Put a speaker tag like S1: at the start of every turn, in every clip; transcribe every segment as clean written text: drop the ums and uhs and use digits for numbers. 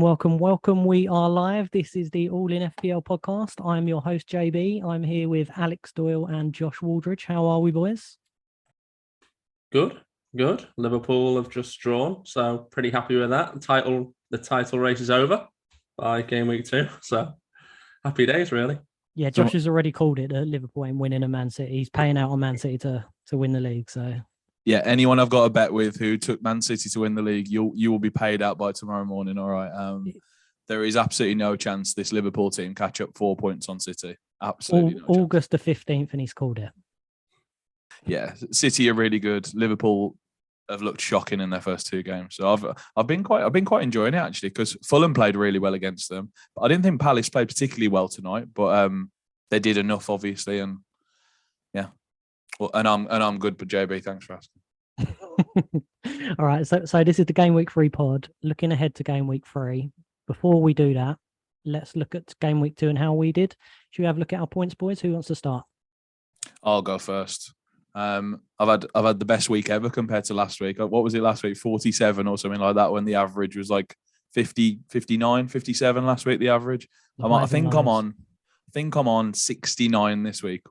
S1: Welcome. We are live. This is the All in FPL podcast. I'm your host, JB. I'm here with Alex Doyle and Josh Waldridge. How are we, boys?
S2: Good. Liverpool have just drawn, so pretty happy with that. The title race is over by game week 2, so happy days, really.
S1: Yeah, Josh has already called it. Liverpool ain't winning a Man City. He's paying out on Man City to win the league. So
S3: yeah, anyone I've got a bet with who took Man City to win the league, you will be paid out by tomorrow morning. All right. There is absolutely no chance this Liverpool team catch up 4 points on City. Absolutely no chance.
S1: August the 15th, and he's called it.
S3: Yeah, City are really good. Liverpool have looked shocking in their first 2 games. So I've been quite enjoying it actually, because Fulham played really well against them. But I didn't think Palace played particularly well tonight, but they did enough obviously, and yeah. Well, and I'm good, but JB, thanks for asking.
S1: All right, so this is the Game Week 3 pod. Looking ahead to Game Week 3. Before we do that, let's look at Game Week 2 and how we did. Should we have a look at our points, boys? Who wants to start?
S3: I'll go first. I've had the best week ever compared to last week. What was it last week? 47 or something like that, when the average was like 50, 59, 57 last week, the average. I think I'm on 69 this week.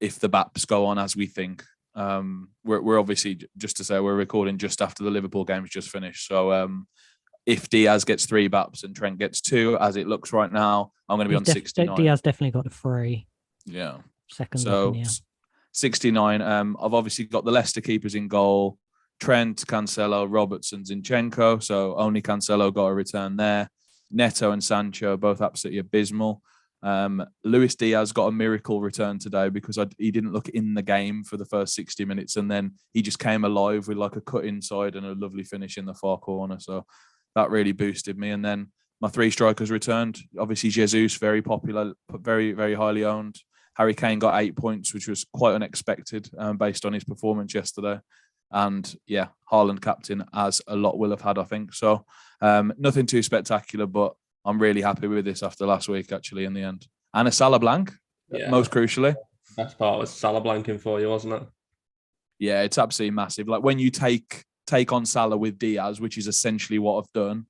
S3: If the BAPs go on as we think. We're obviously, just to say, we're recording just after the Liverpool game's just finished. So if Diaz gets 3 BAPs and Trent gets 2, as it looks right now, I'm going to be on 69.
S1: Diaz definitely got 3.
S3: Yeah.
S1: Second.
S3: So 69. I've obviously got the Leicester keepers in goal: Trent, Cancelo, Robertson, Zinchenko. So only Cancelo got a return there. Neto and Sancho both absolutely abysmal. Luis Diaz got a miracle return today because he didn't look in the game for the first 60 minutes, and then he just came alive with like a cut inside and a lovely finish in the far corner. So that really boosted me. And then my 3 strikers returned. Obviously, Jesus, very popular, very, very highly owned. Harry Kane got 8 points, which was quite unexpected based on his performance yesterday. And yeah, Haaland captain, as a lot will have had, I think. So nothing too spectacular, but I'm really happy with this after last week, actually, in the end. And a Salah blank, most crucially.
S2: Best part was Salah blanking for you, wasn't it?
S3: Yeah, it's absolutely massive. Like when you take on Salah with Diaz, which is essentially what I've done,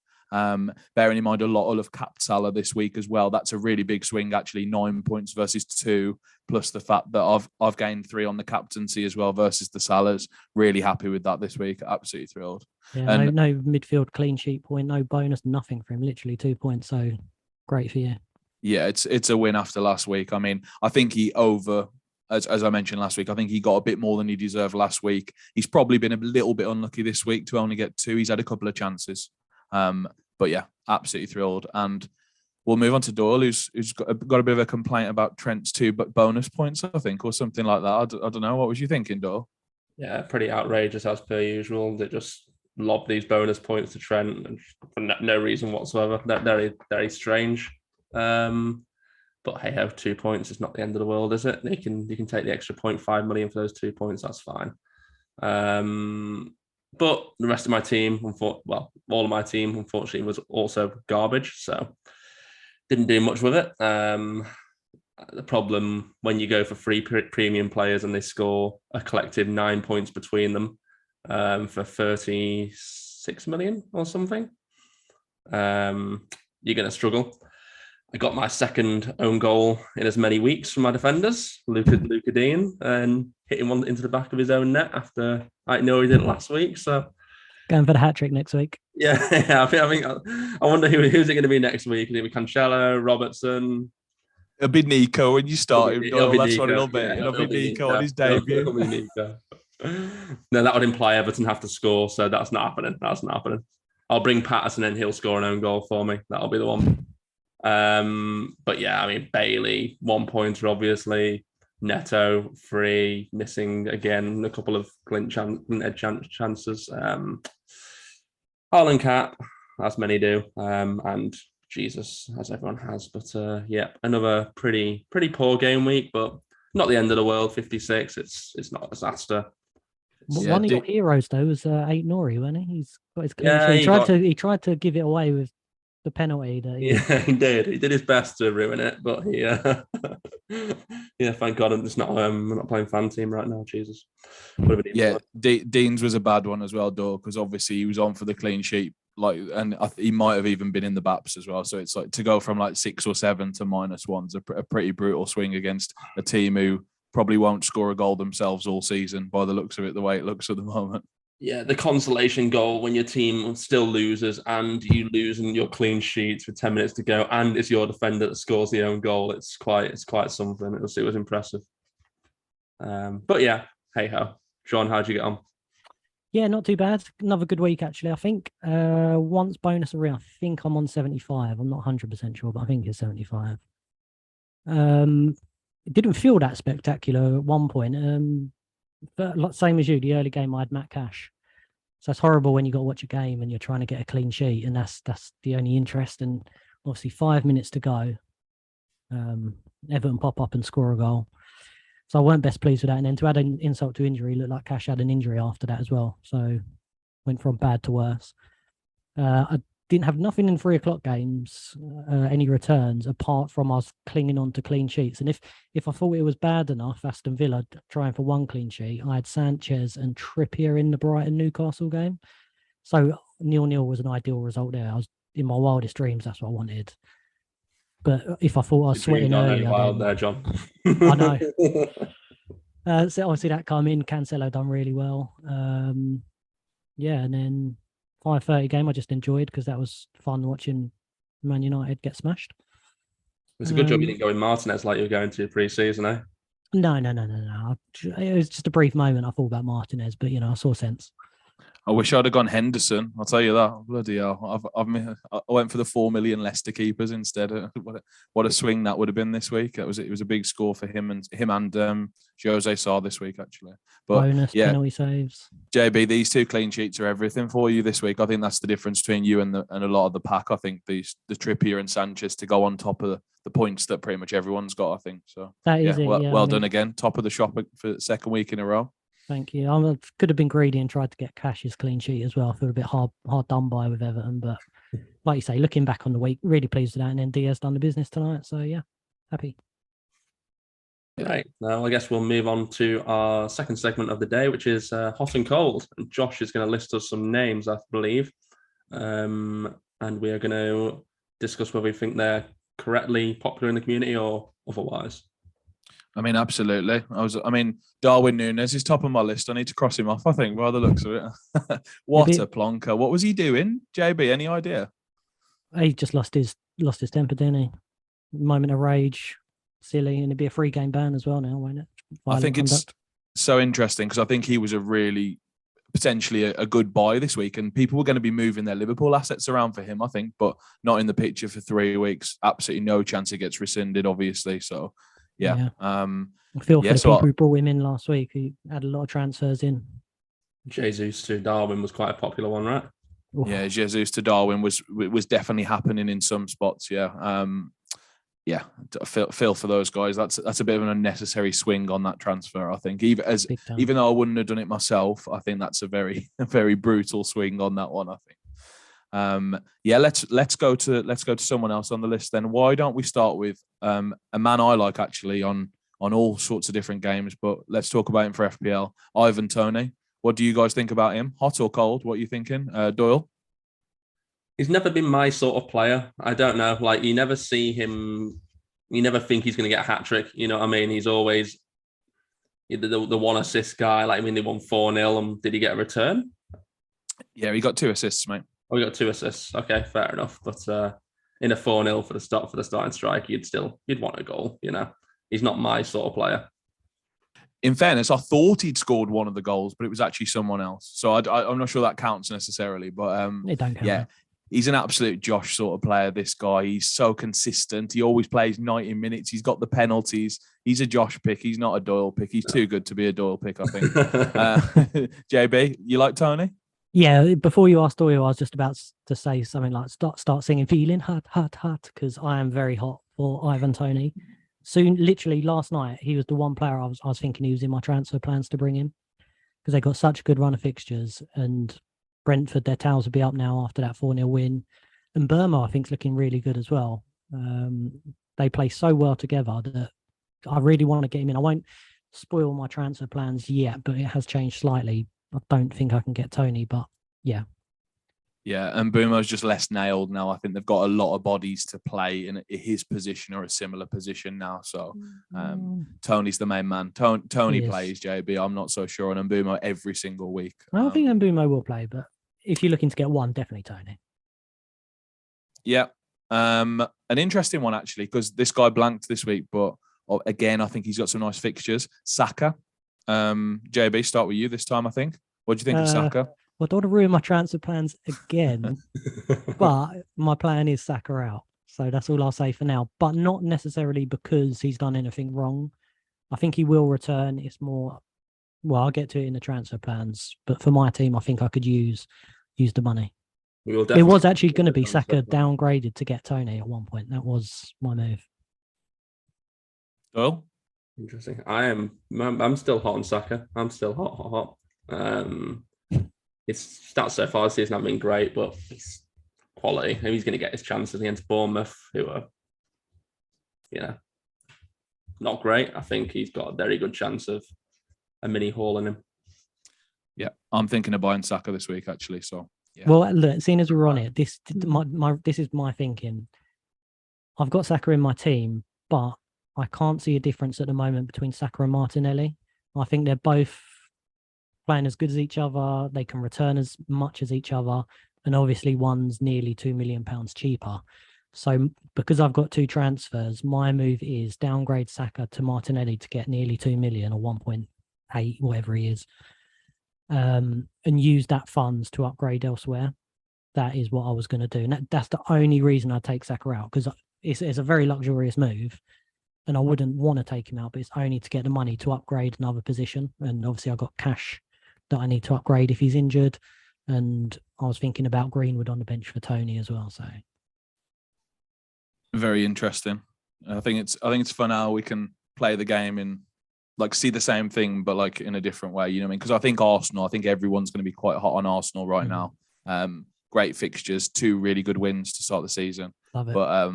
S3: bearing in mind a lot will have capped Salah this week as well. That's a really big swing, actually, 9 points versus 2, plus the fact that I've gained 3 on the captaincy as well versus the Salahs. Really happy with that this week. Absolutely thrilled.
S1: Yeah, no midfield clean sheet point, no bonus, nothing for him. Literally 2 points. So great for you.
S3: Yeah, it's a win after last week. I mean, I think as I mentioned last week, I think he got a bit more than he deserved last week. He's probably been a little bit unlucky this week to only get 2. He's had a couple of chances. But yeah, absolutely thrilled. And we'll move on to Doyle, who's got a bit of a complaint about Trent's 2 bonus points, I think, or something like that. I don't know. What was you thinking, Doyle?
S2: Yeah, pretty outrageous as per usual. They just lob these bonus points to Trent for no reason whatsoever. They're very, very strange. But hey, 2 points is not the end of the world, is it? You can take the extra 0.5 million for those 2 points. That's fine. But the rest of my team, all of my team, unfortunately, was also garbage. So didn't do much with it. The problem when you go for free premium players and they score a collective 9 points between them for 36 million or something, you're going to struggle. I got my second own goal in as many weeks from my defenders, Luca Dean, and hitting one into the back of his own net after I know he didn't last week. So
S1: going for the hat trick next week.
S2: Yeah. I wonder who's it going to be next week. Is it Cancelo, Robertson?
S3: It'll be Nico when you start him.
S2: It'll be
S3: That's
S2: Nico.
S3: what it'll be. It'll be Nico on his debut.
S2: It'll be Nico. No, that would imply Everton have to score, so that's not happening. I'll bring Patterson in, he'll score an own goal for me. That'll be the one. But yeah, I mean, Bailey, 1 pointer, obviously. Neto, 3, missing again, a couple of edge chances. Haaland cap, as many do. And Jesus, as everyone has. But yeah, another pretty poor game week, but not the end of the world. 56, it's not a disaster.
S1: One of your heroes though was Ait Nouri, wasn't he? He's got his clean. He tried to give it away with the penalty.
S2: He did. He did his best to ruin it, but he yeah, thank God I'm not playing fan team right now. Jesus.
S3: Yeah, Dean's was a bad one as well, though, because obviously he was on for the clean sheet and he might have even been in the BAPS as well. So it's like to go from like 6 or 7 to -1's a pretty brutal swing against a team who probably won't score a goal themselves all season by the looks of it, the way it looks at the moment.
S2: Yeah, the consolation goal when your team still loses and you lose in your clean sheets with 10 minutes to go, and it's your defender that scores the own goal. It's quite something. It was impressive. But yeah, hey ho. John, how'd you get on?
S1: Yeah, not too bad. Another good week, actually. I think once bonus arena, I think I'm on 75. I'm not 100% sure, but I think it's 75. It didn't feel that spectacular at one point. But same as you, the early game I had Matt Cash. So it's horrible when you got to watch a game and you're trying to get a clean sheet, and that's the only interest. And obviously 5 minutes to go, Everton pop up and score a goal. So I weren't best pleased with that. And then to add an insult to injury, looked like Cash had an injury after that as well. So went from bad to worse. I didn't have nothing in 3 o'clock games, any returns, apart from us clinging on to clean sheets. And if I thought it was bad enough, Aston Villa trying for 1 clean sheet, I had Sanchez and Trippier in the Brighton Newcastle game. So 0-0 was an ideal result there. I was in my wildest dreams, that's what I wanted. But if I thought I was sweating earlier,
S2: wild there, John.
S1: I know. So obviously that come in. Cancelo done really well. Yeah, and then 5:30 game I just enjoyed because that was fun watching Man United get smashed.
S2: It's a good job you didn't go in Martinez like you were going to pre-season, eh?
S1: No. It was just a brief moment. I thought about Martinez, but I saw sense.
S3: I wish I'd have gone Henderson. I'll tell you that. Bloody hell! I went for the 4 million Leicester keepers instead. What a swing that would have been this week. It was a big score for him and Jose Sarr this week actually. But
S1: bonus penalty saves.
S3: JB, these 2 clean sheets are everything for you this week. I think that's the difference between you and a lot of the pack. I think the Trippier and Sanchez to go on top of the points that pretty much everyone's got. I think so.
S1: That is it.
S3: Well done again. Top of the shop for the 2nd week in a row.
S1: Thank you. I could have been greedy and tried to get Cash's clean sheet as well. I feel a bit hard done by with Everton, but like you say, looking back on the week, really pleased with that. And then Diaz done the business tonight, so yeah, happy.
S2: Right, now I guess we'll move on to our second segment of the day, which is hot and cold. And Josh is going to list us some names, I believe, and we are going to discuss whether we think they're correctly popular in the community or otherwise.
S3: I mean, absolutely. Darwin Núñez is top of my list. I need to cross him off, I think, by the looks of it. What a plonker. What was he doing? JB, any idea?
S1: He just lost his temper, didn't he? Moment of rage, silly, and it'd be a 3-game ban as well now, won't it?
S3: I think it's so interesting because I think he was a really potentially a good buy this week, and people were going to be moving their Liverpool assets around for him, I think, but not in the picture for 3 weeks. Absolutely no chance he gets rescinded, obviously. So, yeah.
S1: I feel for the people who brought him in last week. He had a lot of transfers in.
S2: Jesus to Darwin was quite a popular one, right?
S1: Oof.
S3: Yeah, Jesus to Darwin was definitely happening in some spots. Yeah, I feel for those guys. That's a bit of an unnecessary swing on that transfer. I think even though I wouldn't have done it myself, I think that's a very brutal swing on that one. I think. Let's go to someone else on the list then. Why don't we start with a man I like actually on all sorts of different games, but let's talk about him for FPL. Ivan Toney. What do you guys think about him? Hot or cold? What are you thinking? Doyle?
S2: He's never been my sort of player. I don't know. Like, you never see him. You never think he's going to get a hat trick. You know what I mean? He's always the 1 assist guy. Like, I mean, they won 4-0. And did he get a return?
S3: Yeah, he got 2 assists, mate.
S2: Oh, he got 2 assists. Okay, fair enough. But in a 4-0 for the starting strike, you'd want a goal. You know, he's not my sort of player.
S3: In fairness, I thought he'd scored one of the goals, but it was actually someone else. So I'm not sure that counts necessarily. But
S1: it don't count.
S3: Yeah, he's an absolute Josh sort of player, this guy. He's so consistent. He always plays 90 minutes. He's got the penalties. He's a Josh pick. He's not a Doyle pick. He's too good to be a Doyle pick, I think. JB, you like Tony?
S1: Yeah, before you asked Doyle, I was just about to say something like start singing Feeling Hot, Hot, Hot, because I am very hot for Ivan Toney. Soon, literally last night, he was the one player I was thinking he was in my transfer plans to bring in because they got such a good run of fixtures, and Brentford, their towels will be up now after that 4-0 win. And Burma, I think, is looking really good as well. They play so well together that I really want to get him in. I won't spoil my transfer plans yet, but it has changed slightly. I don't think I can get Tony, but yeah.
S3: Yeah, and Bumo's just less nailed now. I think they've got a lot of bodies to play in his position or a similar position now. So Tony's the main man. Tony plays JB. I'm not so sure on Mbumo every single week.
S1: I don't think Mbumo will play, but if you're looking to get one, definitely Tony.
S3: Yeah. An interesting one, actually, because this guy blanked this week, but again, I think he's got some nice fixtures. Saka. JB, start with you this time, I think. What do you think of Saka?
S1: Well, I don't want to ruin my transfer plans again, but my plan is Saka out. So that's all I'll say for now. But not necessarily because he's done anything wrong. I think he will return. It's more, well, I'll get to it in the transfer plans. But for my team, I think I could use the money. It was actually going to be Saka downgraded to get Tony at one point. That was my move.
S3: Doyle?
S2: Interesting. I'm still hot on Saka. I'm still hot. His stats so far this season haven't been great, but he's quality. And he's going to get his chances against Bournemouth, who are, not great. I think he's got a very good chance of a mini haul in him.
S3: Yeah, I'm thinking of buying Saka this week, actually. So, yeah.
S1: Well, look, seeing as we're on it, this is my thinking. I've got Saka in my team, but I can't see a difference at the moment between Saka and Martinelli. I think they're both playing as good as each other. They can return as much as each other. And obviously one's nearly £2 million cheaper. So because I've got two transfers, my move is downgrade Saka to Martinelli to get nearly 2 million or 1.8, whatever he is. And use that funds to upgrade elsewhere. That is what I was going to do. And that's the only reason I take Saka out, because it's a very luxurious move. And I wouldn't want to take him out, but it's only to get the money to upgrade another position. And obviously I've got cash that I need to upgrade if he's injured. And I was thinking about Greenwood on the bench for Tony as well. So
S3: very interesting. I think it's fun how we can play the game in see the same thing, but in a different way. You know what I mean? Because I think Arsenal, everyone's going to be quite hot on Arsenal right now. Great fixtures, 2 really good wins to start the season.
S1: Love it.
S3: But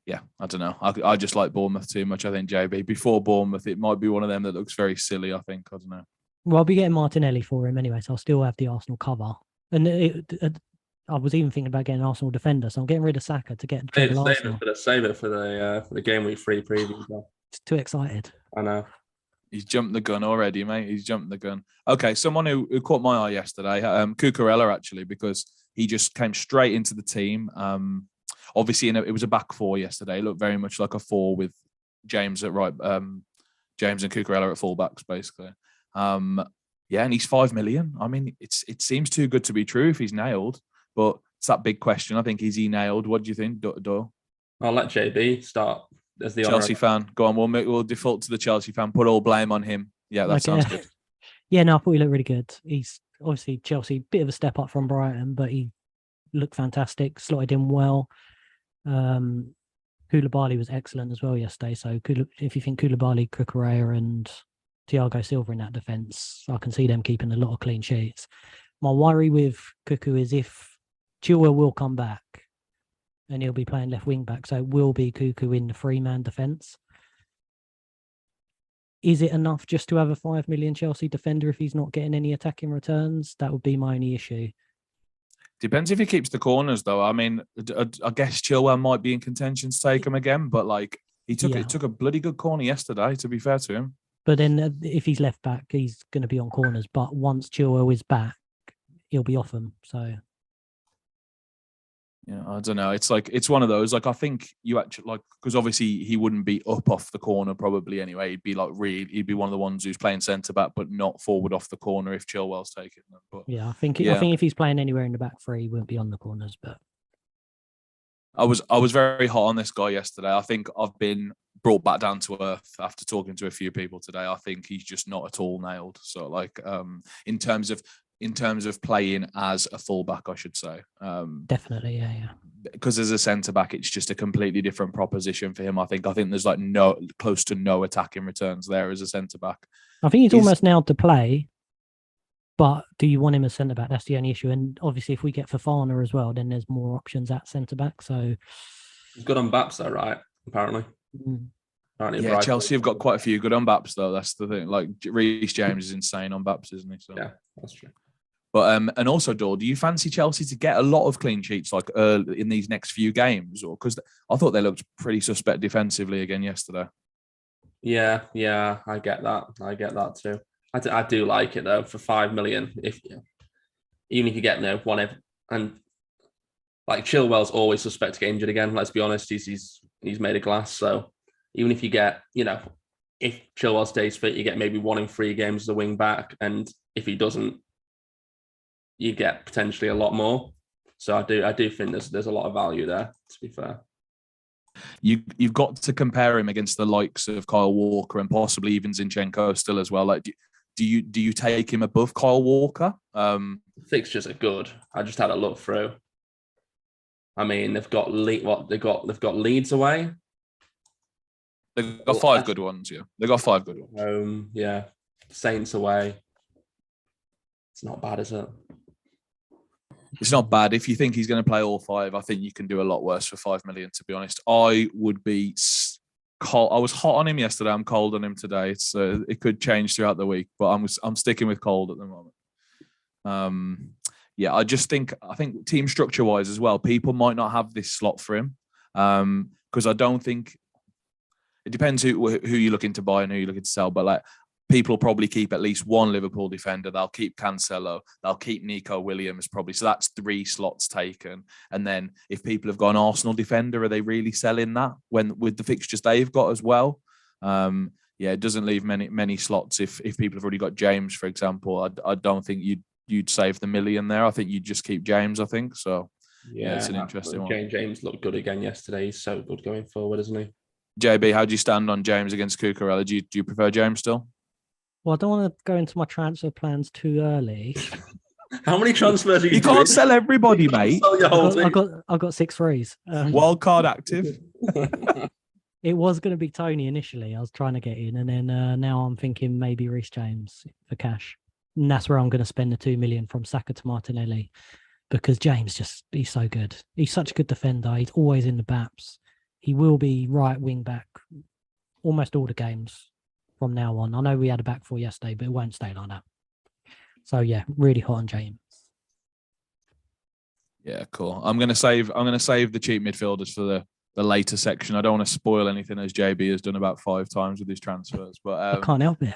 S3: yeah, I don't know. I just like Bournemouth too much. I think JB before Bournemouth, it might be one of them that looks very silly. I think, I don't know.
S1: Well, I'll be getting Martinelli for him anyway, so I'll still have the Arsenal cover. And I was even thinking about getting an Arsenal defender, so I'm getting rid of Saka to get Arsenal.
S2: Save it for the game week 3 preview.
S1: Just too excited.
S2: I know.
S3: He's jumped the gun already, mate. He's jumped the gun. Okay, someone who caught my eye yesterday, Cucurella, actually, because he just came straight into the team. Obviously, it was a back 4 yesterday. It looked very much like a 4 with James at right, James and Cucurella at fullbacks, basically. Yeah, and he's 5 million. I mean, it seems too good to be true if he's nailed, but it's that big question. I think, is he nailed? What do you think, Doyle?
S2: I'll let JB start as the
S3: Chelsea fan. Go on, we'll default to the Chelsea fan. Put all blame on him. Yeah, that sounds good.
S1: Yeah, no, I thought he looked really good. He's obviously Chelsea, bit of a step up from Brighton, but he looked fantastic, slotted in well. Koulibaly was excellent as well yesterday. So if you think Koulibaly, Cucurella and Thiago Silva in that defence, I can see them keeping a lot of clean sheets. My worry with Cuckoo is if Chilwell will come back and he'll be playing left wing back, so it will be Cuckoo in the 3-man defence. Is it enough just to have a 5 million Chelsea defender if he's not getting any attacking returns? That would be my only issue.
S3: Depends if he keeps the corners, though. I mean, I guess Chilwell might be in contention to take him again, but he took a bloody good corner yesterday, to be fair to him.
S1: But then if he's left back, he's going to be on corners. But once Chilwell is back, he'll be off them. So,
S3: yeah, I don't know. It's one of those. I think you actually because obviously he wouldn't be up off the corner probably anyway. He'd be he'd be one of the ones who's playing centre back, but not forward off the corner if Chilwell's taking them. But
S1: yeah, I think if he's playing anywhere in the back 3, he won't be on the corners. But
S3: I was very hot on this guy yesterday. I think I've been brought back down to earth after talking to a few people today. I think he's just not at all nailed. So in terms of playing as a fullback, I should say.
S1: Definitely, yeah.
S3: Because as a centre back, it's just a completely different proposition for him. I think there's close to no attacking returns there as a centre back.
S1: I think he's almost nailed to play. But do you want him as centre back? That's the only issue. And obviously, if we get Fofana as well, then there's more options at centre back. So
S2: he's good on Baps, though, right? Apparently.
S3: Yeah, Chelsea have got quite a few good on Baps, though. That's the thing. Reece James is insane on Baps, isn't he? So.
S2: Yeah, that's true.
S3: But and also, Dor, do you fancy Chelsea to get a lot of clean sheets like in these next few games, or because I thought they looked pretty suspect defensively again yesterday?
S2: Yeah, I get that. I get that too. I do like it though for 5 million. Even if you get one and like Chilwell's always suspect to get injured again. Let's be honest, he's made of glass. So even if you get if Chilwell stays fit, you get maybe 1 in 3 games as a wing back, and if he doesn't, you get potentially a lot more. So I do think there's a lot of value there, to be fair.
S3: You've got to compare him against the likes of Kyle Walker and possibly even Zinchenko still as well. Like, do you take him above Kyle Walker?
S2: Fixtures are good. I just had a look through. I mean, they've got Leeds away.
S3: They've got 5 good ones. Yeah, they've got 5 good ones.
S2: Yeah, Saints away. It's not bad, is it?
S3: It's not bad. If you think he's going to play all 5, I think you can do a lot worse for 5 million, to be honest. I would be cold. I was hot on him yesterday. I'm cold on him today. So it could change throughout the week, but I'm sticking with cold at the moment. Yeah, I think team structure wise as well, people might not have this slot for him. Because I don't think it depends who you're looking to buy and who you're looking to sell, but like, people will probably keep at least 1 Liverpool defender. They'll keep Cancelo. They'll keep Nico Williams probably. So that's 3 slots taken. And then if people have got an Arsenal defender, are they really selling that with the fixtures they've got as well? Yeah, it doesn't leave many slots. If people have already got James, for example, I don't think you'd save the million there. I think you'd just keep James. I think so. Yeah, it's an interesting one.
S2: James looked good again yesterday. He's so good going forward, isn't he?
S3: JB, how do you stand on James against Cucurella? Do you prefer James still?
S1: Well, I don't want to go into my transfer plans too early.
S2: How many transfers are you
S3: can't sell everybody, mate.
S1: I've got 6 threes.
S3: Wild card active.
S1: It was going to be Tony initially. I was trying to get in, and then now I'm thinking maybe Reece James for cash. And that's where I'm going to spend the 2 million from Saka to Martinelli, because James he's so good. He's such a good defender. He's always in the baps. He will be right wing back almost all the games from now on. I know we had a back 4 yesterday, but it won't stay like that. So yeah, really hot on James.
S3: Yeah, cool. I'm gonna save the cheap midfielders for the later section. I don't want to spoil anything, as JB has done about 5 times with his transfers, but
S1: I can't help it.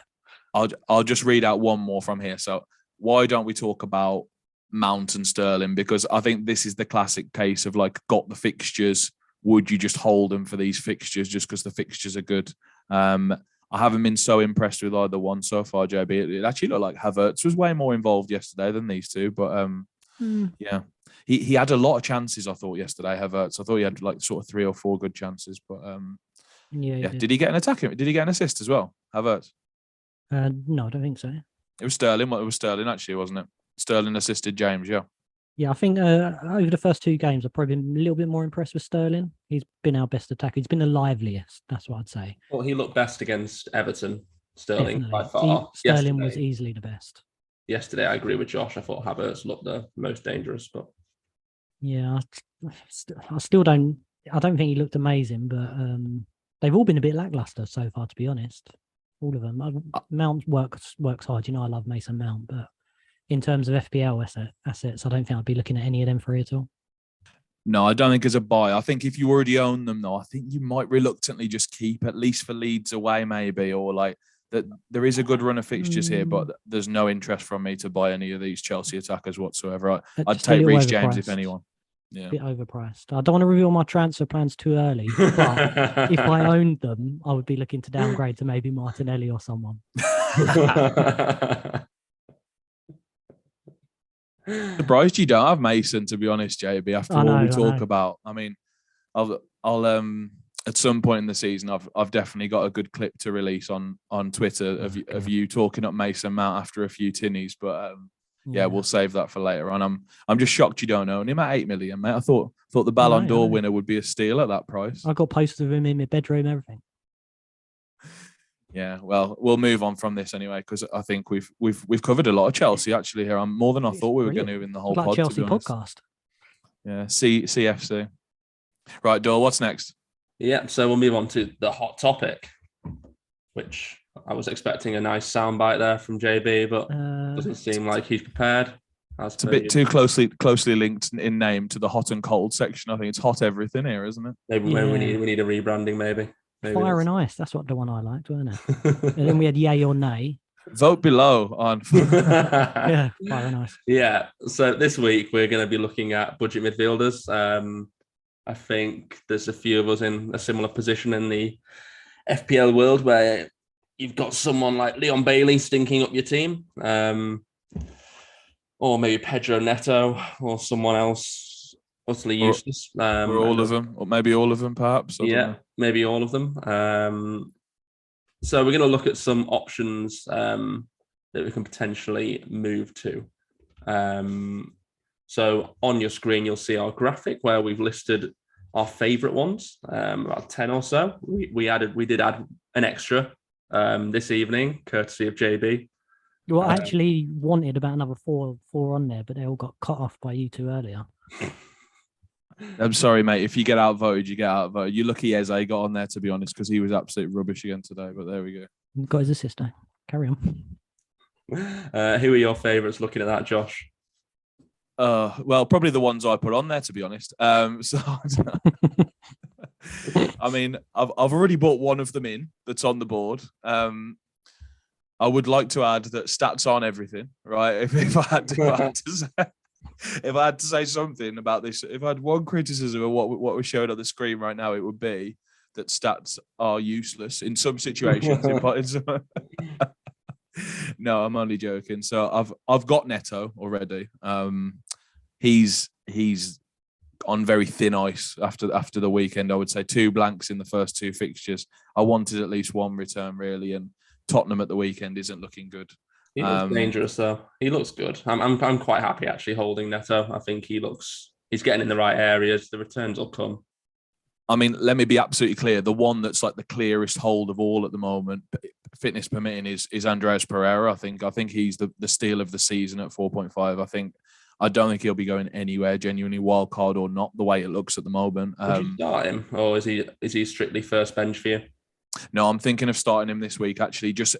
S3: I'll just read out one more from here. So why don't we talk about Mount and Sterling? Because I think this is the classic case of like, got the fixtures. Would you just hold them for these fixtures just because the fixtures are good? I haven't been so impressed with either one so far, JB. It actually looked like Havertz was way more involved yesterday than these two. But yeah, he had a lot of chances, I thought, yesterday, Havertz. I thought he had like sort of 3 or 4 good chances. But yeah. Did he get an attack? Did he get an assist as well, Havertz?
S1: No, I don't think so.
S3: It was Sterling. It was Sterling, actually, wasn't it? Sterling assisted James, yeah.
S1: Yeah, I think over the first 2 games, I've probably been a little bit more impressed with Sterling. He's been our best attacker. He's been the liveliest. That's what I'd say.
S2: Well, he looked best against Everton, Sterling,
S1: Definitely.
S2: by far.
S1: Sterling was easily the best.
S2: Yesterday, I agree with Josh. I thought Havertz looked the most dangerous. But
S1: yeah, I still don't. I don't think he looked amazing, but they've all been a bit lackluster so far, to be honest. All of them. Mount works hard. You know, I love Mason Mount, but in terms of FPL assets, I don't think I'd be looking at any of them 3 at all.
S3: No, I don't think as a buy. I think if you already own them, though, I think you might reluctantly just keep, at least for Leeds away, maybe, or like that. There is a good run of fixtures here, but there's no interest from me to buy any of these Chelsea attackers whatsoever. I'd take Reece James if anyone. Yeah,
S1: a bit overpriced. I don't want to reveal my transfer plans too early, but if I owned them, I would be looking to downgrade to maybe Martinelli or someone.
S3: Surprised you don't have Mason, to be honest, JB. After all we talk about, I mean, I'll at some point in the season, I've definitely got a good clip to release on Twitter of you talking up Mason Mount after a few tinnies, but yeah, we'll save that for later on. I'm just shocked you don't own him at 8 million, mate. I thought the Ballon d'Or winner would be a steal at that price.
S1: I got posters of him in my bedroom, everything.
S3: Yeah, well, we'll move on from this anyway, because I think we've covered a lot of Chelsea actually here. I'm more than I thought we were going to in the whole pod,
S1: Chelsea podcast.
S3: Yeah, CFC. Right, Doyle, what's next?
S2: Yeah, so we'll move on to the hot topic, which I was expecting a nice soundbite there from JB, but doesn't seem like he's prepared.
S3: It's a bit too closely linked in name to the hot and cold section. I think it's hot everything here, isn't it?
S2: Maybe we need a rebranding. Maybe
S1: Fire and ice. That's what the one I liked, wasn't it? And then we had yay or nay.
S3: Vote below on.
S1: Yeah, fire and ice.
S2: Yeah. So this week we're going to be looking at budget midfielders. I think there's a few of us in a similar position in the FPL world where you've got someone like Leon Bailey stinking up your team, or maybe Pedro Neto, or someone else utterly useless.
S3: Or all of them, or maybe all of them, perhaps.
S2: Maybe all of them. So we're going to look at some options that we can potentially move to. So on your screen, you'll see our graphic where we've listed our favorite ones, about 10 or so. We did add an extra this evening, courtesy of JB.
S1: Well, I actually wanted about another four on there, but they all got cut off by you two earlier.
S3: I'm sorry, mate. If you get outvoted, you get outvoted. You're lucky Eze got on there, to be honest, because he was absolute rubbish again today. But there we go.
S1: Got his assist, though. Carry on.
S2: Who are your favourites looking at that, Josh?
S3: Well, probably the ones I put on there, to be honest. I mean, I've already bought one of them in that's on the board. I would like to add that stats aren't everything, right? If I had to say something about this, if I had one criticism of what we're showing on the screen right now, it would be that stats are useless in some situations. No, I'm only joking. So I've got Neto already. He's on very thin ice after the weekend. I would say 2 blanks in the first 2 fixtures. I wanted at least one return really, and Tottenham at the weekend isn't looking good.
S2: He looks dangerous though. He looks good. I'm quite happy actually holding Neto. I think he's getting in the right areas. The returns will come.
S3: I mean, let me be absolutely clear. The one that's like the clearest hold of all at the moment, fitness permitting, is Andreas Pereira. I think he's the steal of the season at 4.5. I don't think he'll be going anywhere, genuinely wild card or not, the way it looks at the moment.
S2: Would you start him, or is he strictly first bench for you?
S3: No, I'm thinking of starting him this week, actually. Just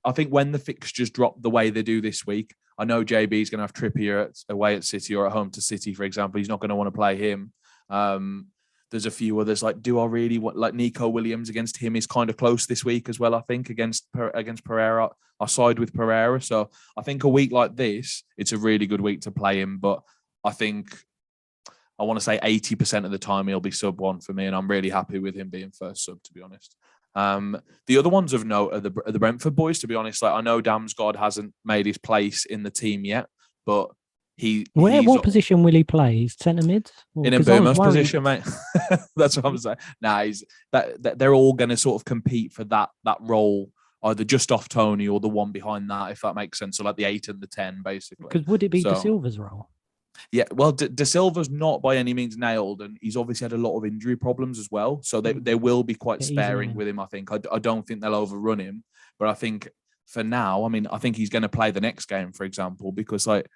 S3: I think when the fixtures drop the way they do this week, I know JB's going to have Trippier away at City or at home to City, for example. He's not going to want to play him. There's a few others, like, do I really want, like, Nico Williams against him is kind of close this week as well, I think, against Pereira. I side with Pereira. So I think a week like this, it's a really good week to play him. But I think I want to say 80% of the time he'll be sub 1 for me, and I'm really happy with him being first sub, to be honest. The other ones of note are the Brentford boys, to be honest. Like, I know Damsgaard hasn't made his place in the team yet, but what
S1: position will he play? He's centre mid?
S3: In a Bournemouth position, mate. That's what I'm saying. They're all going to sort of compete for that role, either just off Tony or the one behind that, if that makes sense. So like the 8 and the 10, basically.
S1: Because would it be De Silva's role?
S3: Yeah, well, De Silva's not by any means nailed, and he's obviously had a lot of injury problems as well. So they will be quite sparing with him, I think. I don't think they'll overrun him. But I think for now, I mean, I think he's going to play the next game, for example, because like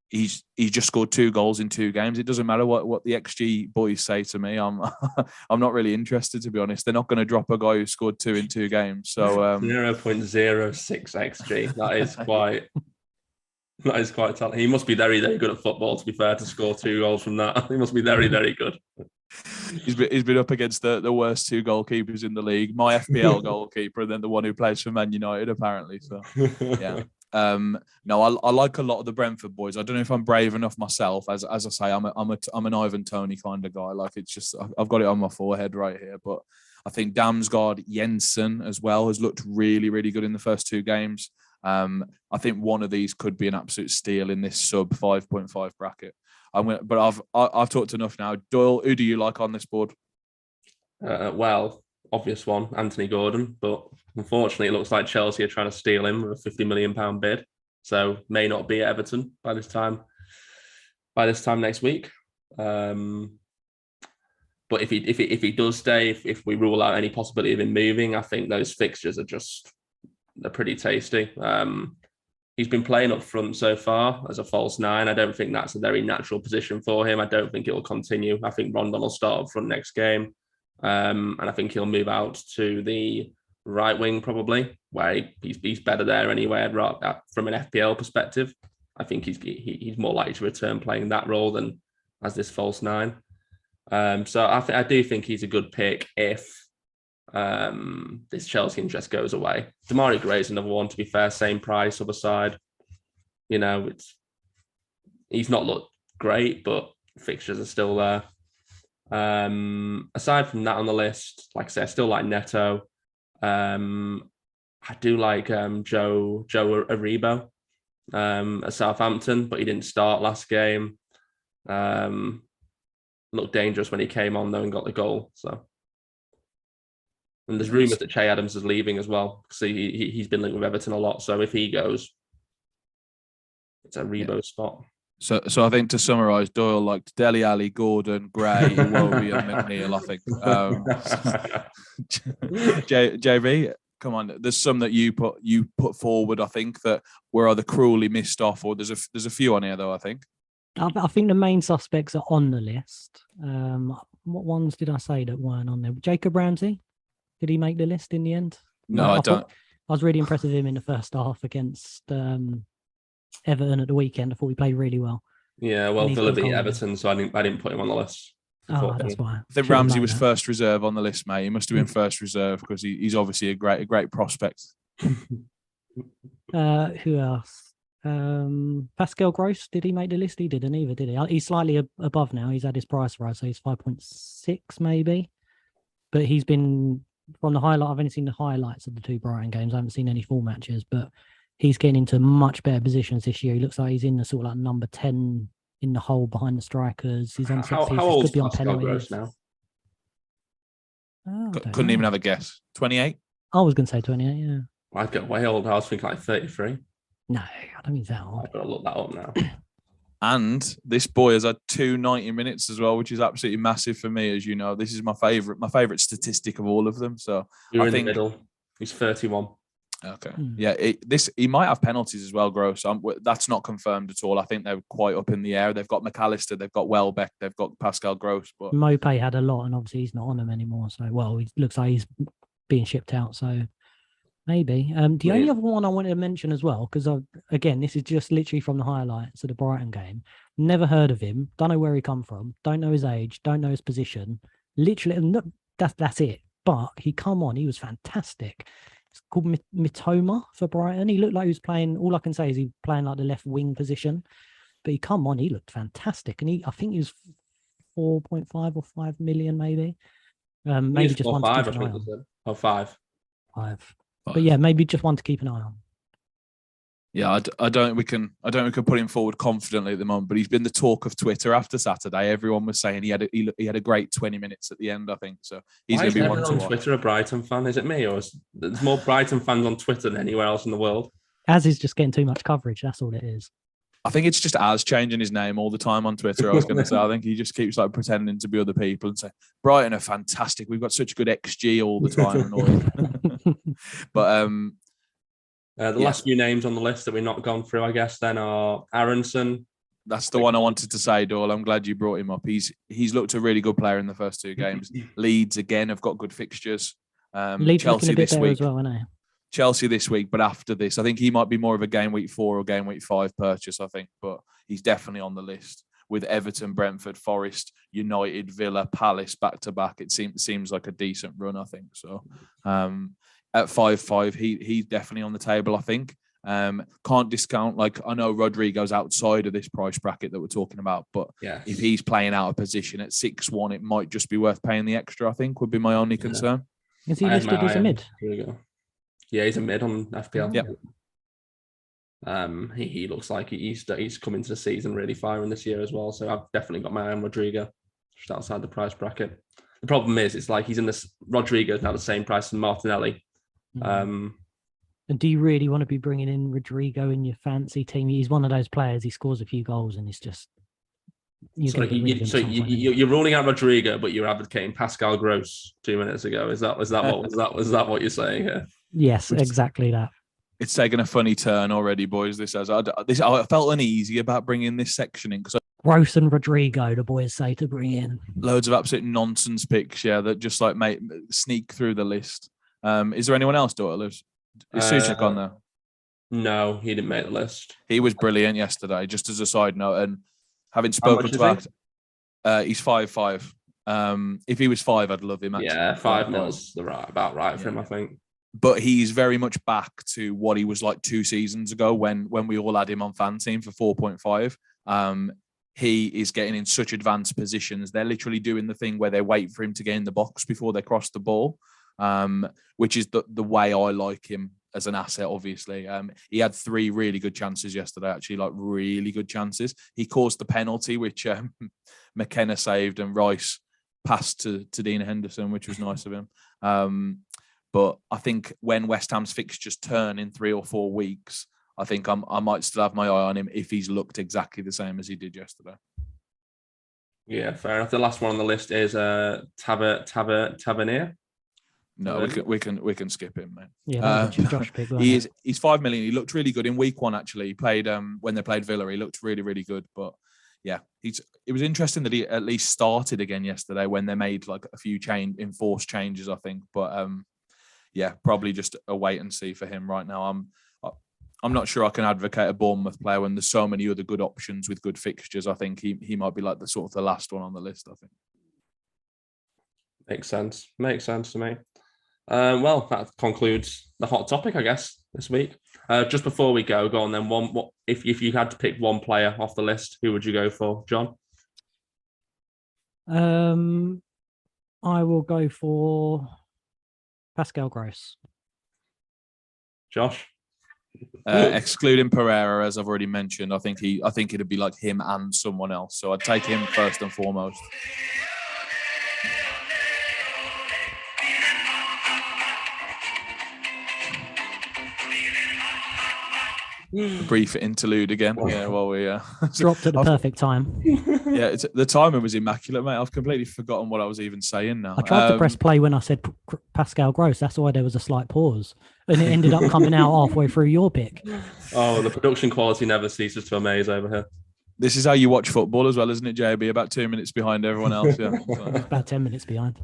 S3: he's just scored 2 goals in 2 games. It doesn't matter what the XG boys say to me. I'm not really interested, to be honest. They're not going to drop a guy who scored 2 in 2 games. So
S2: 0.06 XG. That is quite. That is quite talented. He must be very, very good at football, to be fair, to score 2 goals from that. He must be very, very good.
S3: He's been up against the worst 2 goalkeepers in the league. My FPL goalkeeper, and then the one who plays for Man United, apparently. So, yeah. No, I like a lot of the Brentford boys. I don't know if I'm brave enough myself. As I say, I'm an Ivan Toney kind of guy. Like, it's just, I've got it on my forehead right here. But I think Damsgaard, Jensen as well has looked really, really good in the first 2 games. I think one of these could be an absolute steal in this sub 5.5 bracket. But I've talked enough now. Doyle, who do you like on this board?
S2: Well, obvious one, Anthony Gordon, but unfortunately, it looks like Chelsea are trying to steal him with a £50 million bid, so may not be at Everton by this time next week. But if he does stay, if we rule out any possibility of him moving, I think those fixtures they're pretty tasty. He's been playing up front so far as a false 9. I don't think that's a very natural position for him. I don't think it will continue. I think Rondon will start up front next game. And I think he'll move out to the right wing probably, where he's better there anyway from an FPL perspective. I think he's more likely to return playing that role than as this false 9. So I do think he's a good pick if this Chelsea interest goes away. Damari Gray's another one, to be fair, same price, other side. You know, he's not looked great, but fixtures are still there. Aside from that on the list, like I say, I still like Neto. I do like Joe Aribo at Southampton, but he didn't start last game. Looked dangerous when he came on though and got the goal. So, and there's rumours that Che Adams is leaving as well. So he's been linked with Everton a lot. So if he goes, it's a Rebo spot.
S3: So I think to summarise, Doyle liked Dele Alli, Gordon, Gray, Iwobi, and McNeil. I think. JB, come on. There's some that you put forward. I think that were either cruelly missed off, or there's a few on here though. I think.
S1: I think the main suspects are on the list. What ones did I say that weren't on there? Jacob Ramsey, did he make the list in the end?
S3: No, I don't.
S1: I was really impressed with him in the first half against Everton at the weekend. I thought he played really well.
S2: Yeah, well, Villa beat Everton, so I didn't put him on the list.
S1: That's why.
S3: I think Ramsey was first reserve on the list, mate. He must have been first reserve because he's obviously a great prospect.
S1: Who else? Pascal Gross, did he make the list? He didn't either, did he? He's slightly above now. He's had his price rise, so he's 5.6 maybe. But he's been, from the highlight, I've only seen the highlights of the 2 Brighton games. I haven't seen any full matches, but he's getting into much better positions this year. He looks like he's in the sort of like number 10 in the hole behind the strikers. He's on
S2: how old is Pascal Gross now?
S3: Couldn't even have a guess. 28?
S1: I was going to say 28, yeah.
S2: I'd get way old. I was thinking like 33.
S1: No, I don't think that old.
S2: I've got to look that up now.
S3: And this boy has had 90 minutes as well, which is absolutely massive for me. As you know, this is my favorite statistic of all of them. So
S2: You're in the middle. He's 31.
S3: Okay. Yeah, he might have penalties as well, Gross. That's not confirmed at all. I think they're quite up in the air. They've got McAllister, they've got Welbeck, they've got Pascal Gross. But
S1: Mopé had a lot, and obviously he's not on them anymore. So, well, it looks like he's being shipped out. So maybe. The only other one I wanted to mention as well, because again, this is just literally from the highlights of the Brighton game. Never heard of him. Don't know where he come from. Don't know his age. Don't know his position. Literally, that's it. But he come on. He was fantastic. It's called Mitoma for Brighton. He looked like he was playing. All I can say is he playing like the left wing position. But he come on. He looked fantastic, and I think he was 4.5 or 5 million, maybe. Maybe just one to keep an eye on.
S2: Or 5.
S1: 5. But yeah, maybe just one to keep an eye on.
S3: Yeah, I don't think we can put him forward confidently at the moment, but he's been the talk of Twitter after Saturday. Everyone was saying he had a great 20 minutes at the end, I think. So he's going to be one to watch.
S2: On Twitter a Brighton fan? Is it me, or there's more Brighton fans on Twitter than anywhere else in the world?
S1: Az is just getting too much coverage. That's all it is.
S3: I think it's just Az changing his name all the time on Twitter. I was going to say, I think he just keeps like pretending to be other people and say, Brighton are fantastic. We've got such good XG all the time. And all. But
S2: the last few names on the list that we've not gone through, I guess, then are Aronson.
S3: That's the one I wanted to say, Doyle. I'm glad you brought him up. He's looked a really good player in the first 2 games. Leeds, again, have got good fixtures.
S1: Leeds
S3: Chelsea
S1: this
S3: week
S1: as well, isn't he?
S3: Chelsea this week, but after this, I think he might be more of a game week 4 or game week 5 purchase, I think. But he's definitely on the list with Everton, Brentford, Forest, United, Villa, Palace back-to-back. It seems like a decent run, I think. So at 5.5, he's definitely on the table, I think. Can't discount, like, I know Rodrigo's outside of this price bracket that we're talking about, but if he's playing out of position at 6-1, it might just be worth paying the extra, I think, would be my only concern.
S1: Is he listed as a mid?
S2: Here we go. Yeah, he's a mid on FPL.
S3: Yep.
S2: He looks like he's come into the season really firing this year as well. So I've definitely got my eye on Rodrigo just outside the price bracket. The problem is, it's like he's in this. Rodrigo's now the same price as Martinelli.
S1: And do you really want to be bringing in Rodrigo in your fancy team? He's one of those players. He scores a few goals, and it's just.
S2: You're ruling out Rodrigo, but you're advocating Pascal Gross 2 minutes ago. Is that what you're saying here?
S1: Yes, exactly that.
S3: It's taken a funny turn already, boys. I felt uneasy about bringing this section in because
S1: Gross and Rodrigo, the boys say to bring in
S3: loads of absolute nonsense picks, that just like sneak through the list. Is there anyone else, Doyle? Is Suchek on there?
S2: No, he didn't make the list.
S3: He was brilliant yesterday, just as a side note. And having
S2: How much
S3: spoken
S2: is
S3: to he's 5'5". If he was 5, I'd love him. Actually.
S2: Yeah, 5 mil's about right for him, I think.
S3: But he's very much back to what he was like 2 seasons ago when we all had him on fan team for 4.5. He is getting in such advanced positions. They're literally doing the thing where they wait for him to get in the box before they cross the ball, which is the way I like him as an asset, obviously. He had 3 really good chances yesterday, actually, like really good chances. He caused the penalty, which McKenna saved, and Rice passed to Dean Henderson, which was nice of him. But I think when West Ham's fixtures turn in 3 or 4 weeks, I think I might still have my eye on him if he's looked exactly the same as he did yesterday.
S2: Yeah, fair enough. The last one on the list is Tavernier.
S3: No, we can skip him, man.
S1: Yeah, Josh pick.
S3: He's 5 million. He looked really good in week 1. Actually, he played when they played Villa. He looked really, really good. But yeah, it was interesting that he at least started again yesterday when they made like a few enforced changes, I think. But yeah, probably just a wait and see for him right now. I'm not sure I can advocate a Bournemouth player when there's so many other good options with good fixtures. I think he might be like the last one on the list, I think.
S2: Makes sense to me. Well, that concludes the hot topic, I guess, this week. Just before we go on then, if you had to pick one player off the list, who would you go for, John?
S1: I will go for Pascal Gross.
S2: Josh?
S3: Excluding Pereira, as I've already mentioned, I think it'd be like him and someone else. So I'd take him first and foremost. Brief interlude again. Yeah, while we
S1: dropped at the perfect time.
S3: Yeah, the timing was immaculate, mate. I've completely forgotten what I was even saying now.
S1: I tried to press play when I said Pascal Gross. That's why there was a slight pause, and it ended up coming out halfway through your pick.
S2: Oh, the production quality never ceases to amaze over here.
S3: This is how you watch football as well, isn't it, JB? About 2 minutes behind everyone else. Yeah,
S1: about 10 minutes behind.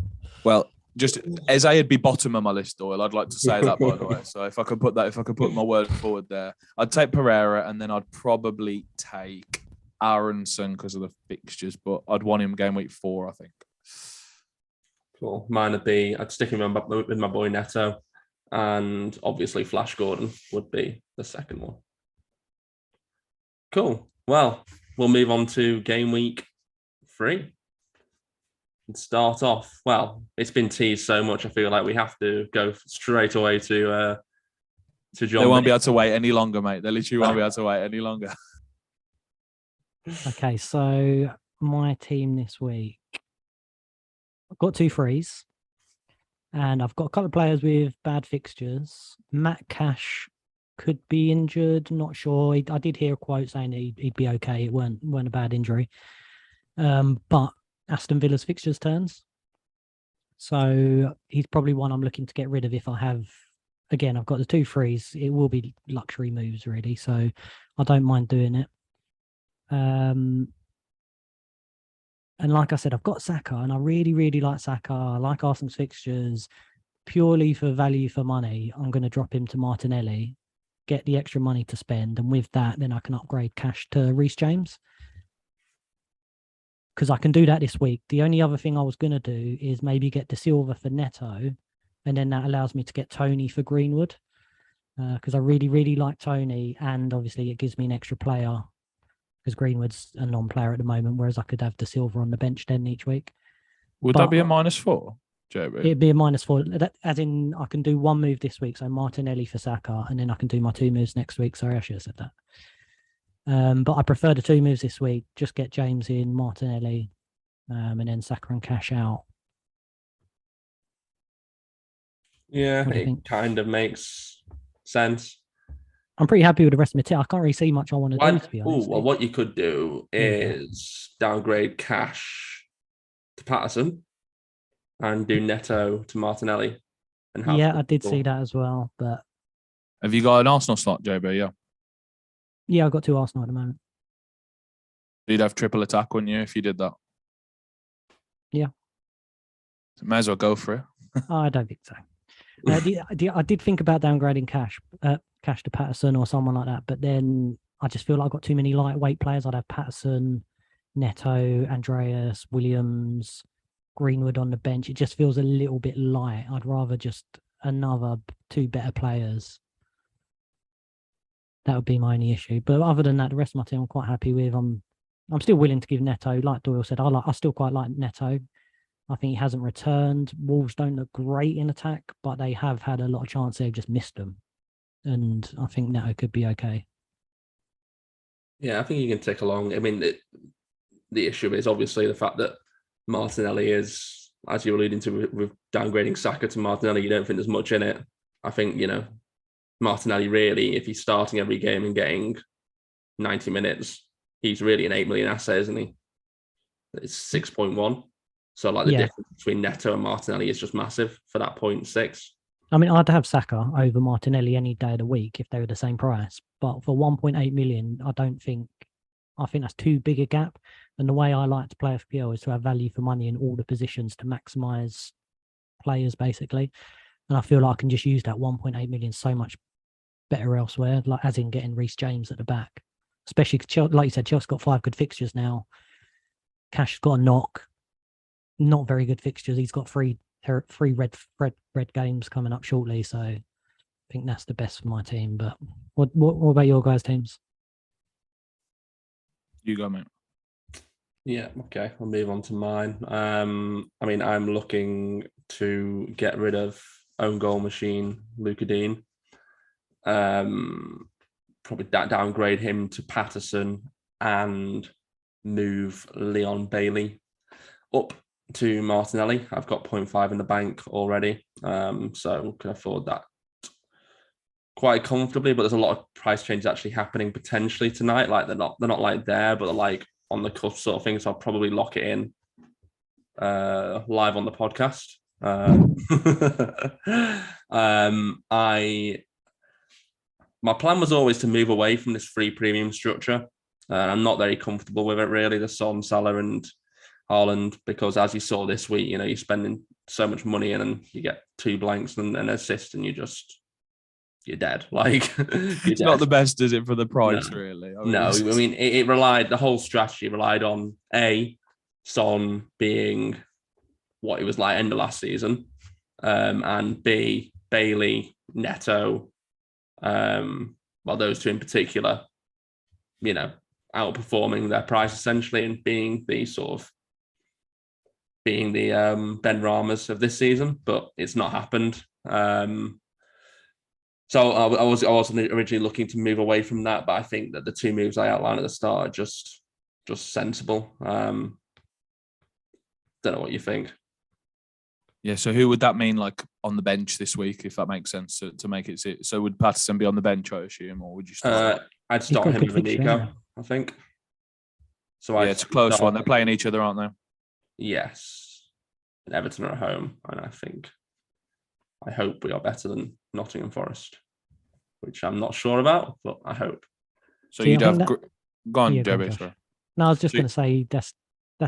S3: Well, just Eze would be bottom of my list, Doyle. I'd like to say that, by the way. So if I could put my word forward there, I'd take Pereira, and then I'd probably take Aronson because of the fixtures, but I'd want him game week 4, I think.
S2: Cool. Mine would be, I'd stick with my boy Neto, and obviously Flash Gordon would be the second one. Cool. Well, we'll move on to game week 3. And start off. Well, it's been teased so much. I feel like we have to go straight away to Jon.
S3: They won't be able to wait any longer, mate. They literally won't be able to wait any longer.
S1: Okay, so my team this week, I've got 2 frees, and I've got a couple of players with bad fixtures. Matt Cash could be injured, not sure. I did hear a quote saying he'd be okay. It weren't a bad injury. But Aston Villa's fixtures turns, so he's probably one I'm looking to get rid of if I have. Again, I've got the 2 frees. It will be luxury moves, really, so I don't mind doing it. And like I said, I've got Saka, and I really, really like Saka. I like Arsenal's fixtures. Purely for value for money, I'm going to drop him to Martinelli, get the extra money to spend, and with that, then I can upgrade Cash to Reece James. Because I can do that this week. The only other thing I was going to do is maybe get De Silva for Neto, and then that allows me to get Tony for Greenwood. Because I really, really like Tony, and obviously it gives me an extra player, because Greenwood's a non-player at the moment, whereas I could have De Silva on the bench then each week.
S3: Would that be a -4, JB?
S1: It'd be a -4. As in, I can do 1 move this week, so Martinelli for Saka, and then I can do my 2 moves next week. Sorry, I should have said that. But I prefer the 2 moves this week. Just get James in, Martinelli, and then Saka and Cash out.
S2: Yeah, it kind of makes sense.
S1: I'm pretty happy with the rest of my team. I can't really see much I want to do, to be honest.
S2: Well, what you could do is downgrade Cash to Patterson and do Neto to Martinelli. And
S1: I did see that as well. But
S3: have you got an Arsenal slot, JB? Yeah.
S1: Yeah, I've got 2 Arsenal at the moment.
S3: You'd have triple attack, wouldn't you, if you did that?
S1: Yeah.
S3: So may as well go for it.
S1: I don't think so. I did think about downgrading cash to Patterson or someone like that. But then I just feel like I've got too many lightweight players. I'd have Patterson, Neto, Andreas, Williams, Greenwood on the bench. It just feels a little bit light. I'd rather just another 2 better players. That would be my only issue. But other than that, the rest of my team I'm quite happy with. I'm still willing to give Neto, like Doyle said, I still quite like Neto. I think he hasn't returned. Wolves don't look great in attack, but they have had a lot of chances. They've just missed them. And I think Neto could be okay.
S2: Yeah, I think you can tick along. I mean, the issue is obviously the fact that Martinelli is, as you're alluding to, with downgrading Saka to Martinelli, you don't think there's much in it. I think, Martinelli really, if he's starting every game and getting 90 minutes, he's really an 8 million asset, isn't he? It's 6.1. So the difference between Neto and Martinelli is just massive for that 0.6.
S1: I mean, I'd have Saka over Martinelli any day of the week if they were the same price. But for 1.8 million, I think that's too big a gap. And the way I like to play FPL is to have value for money in all the positions to maximise players, basically. And I feel like I can just use that 1.8 million so much better elsewhere, like as in getting Reece James at the back. Especially, like you said, Chelsea's got 5 good fixtures now. Cash's got a knock. Not very good fixtures. He's got 3 red games coming up shortly, so I think that's the best for my team. But what about your guys' teams?
S3: You go, mate.
S2: Yeah, okay. I'll move on to mine. I mean, I'm looking to get rid of own goal machine Luca Dean. Probably downgrade him to Patterson and move Leon Bailey up to Martinelli. I've got 0.5 in the bank already, so can afford that quite comfortably. But there's a lot of price changes actually happening potentially tonight. Like they're not like there, but they're like on the cusp sort of thing. So I'll probably lock it in live on the podcast. My plan was always to move away from this free premium structure. I'm not very comfortable with it really. The Son, Salah, and Haaland, because as you saw this week, you're spending so much money and then you get 2 blanks and an assist and you're dead. Like
S3: it's not the best, is it, for the price, really?
S2: I mean, it relied, the whole strategy relied on Son being what he was like end of last season, and B, Bailey, Neto, those 2 in particular, outperforming their price essentially and being the Ben Ramas of this season, but it's not happened. So I was originally looking to move away from that, but I think that the 2 moves I outlined at the start are just sensible. Don't know what you think.
S3: Yeah, so who would that mean, like, on the bench this week, if that makes sense, to make it? So would Patterson be on the bench, I assume, or would you start?
S2: I'd start him with Nico, I think. So
S3: yeah, it's a close one. They're playing each other, aren't they?
S2: Yes. And Everton are at home, and I hope we are better than Nottingham Forest, which I'm not sure about, but I hope.
S3: So you'd have gone, Joby.
S1: No, I was just going to say that's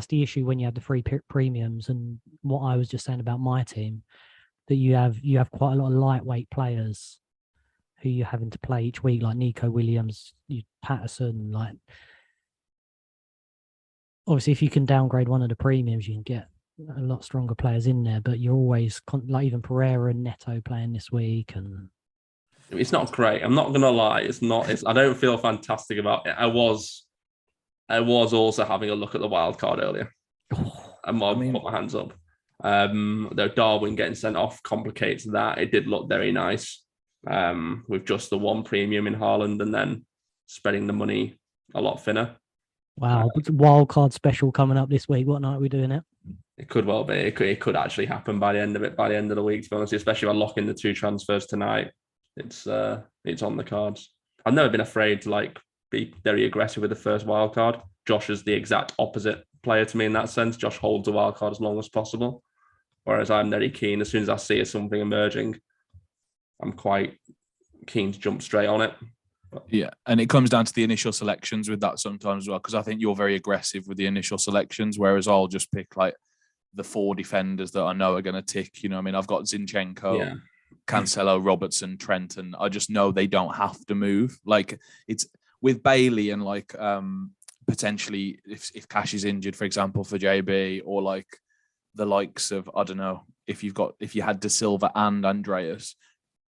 S1: the issue when you have the free premiums, and what I was just saying about my team, that you have quite a lot of lightweight players who you're having to play each week, like Nico Williams, Patterson. Like, obviously, if you can downgrade one of the premiums, you can get a lot stronger players in there. But you're always like even Pereira and Neto playing this week, and
S2: it's not great. I'm not gonna lie. It's not. I don't feel fantastic about it. I was also having a look at the wild card earlier. And put my hands up. Though Darwin getting sent off complicates that. It did look very nice with just the 1 premium in Haaland and then spreading the money a lot thinner.
S1: Wow, wild card special coming up this week. What night are we doing it?
S2: It could well be. It could actually happen by the end of the week, to be honest, especially if I lock in the 2 transfers tonight. It's on the cards. I've never been afraid to be very aggressive with the first wild card. Josh is the exact opposite player to me in that sense. Josh holds the wild card as long as possible, whereas I'm very keen. As soon as I see something emerging, I'm quite keen to jump straight on it.
S3: Yeah, and it comes down to the initial selections with that sometimes as well, because I think you're very aggressive with the initial selections, whereas I'll just pick the 4 defenders that I know are going to tick. I mean, I've got Zinchenko, Cancelo, Robertson, Trent, and I just know they don't have to move. Like it's with Bailey and like potentially if Cash is injured, for example, for JB, or like the likes of, I don't know, if you had De Silva and Andreas,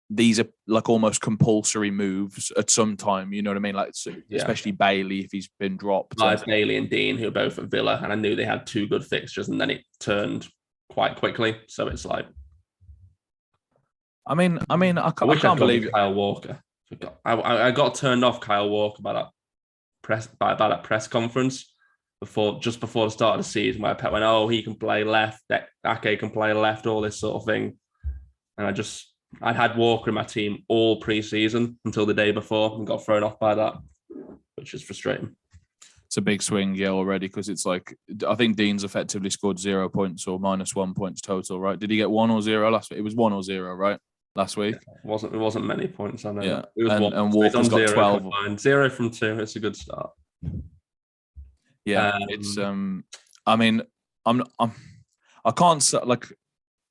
S3: these are like almost compulsory moves at some time. You know what I mean? Like especially Bailey if he's been dropped.
S2: Like Bailey and Dean, who are both at Villa, and I knew they had 2 good fixtures, and then it turned quite quickly. So it's like,
S3: I mean, I can't believe it.
S2: Kyle Walker. I got turned off Kyle Walker by that press conference before the start of the season, where Pep went, "Oh, he can play left, Ake can play left," all this sort of thing, and I'd had Walker in my team all pre-season until the day before and got thrown off by that, which is frustrating.
S3: It's a big swing, already, because it's like, I think Dean's effectively scored 0 points or -1 points total, right? Did he get 1 or 0 last week? It was 1 or 0, right? Last week?
S2: It wasn't many points, I know.
S3: Yeah.
S2: It was
S3: and Walker's got 12.
S2: Combined. 0 from 2, it's a good start.
S3: Yeah, it's, I mean, I can't, like,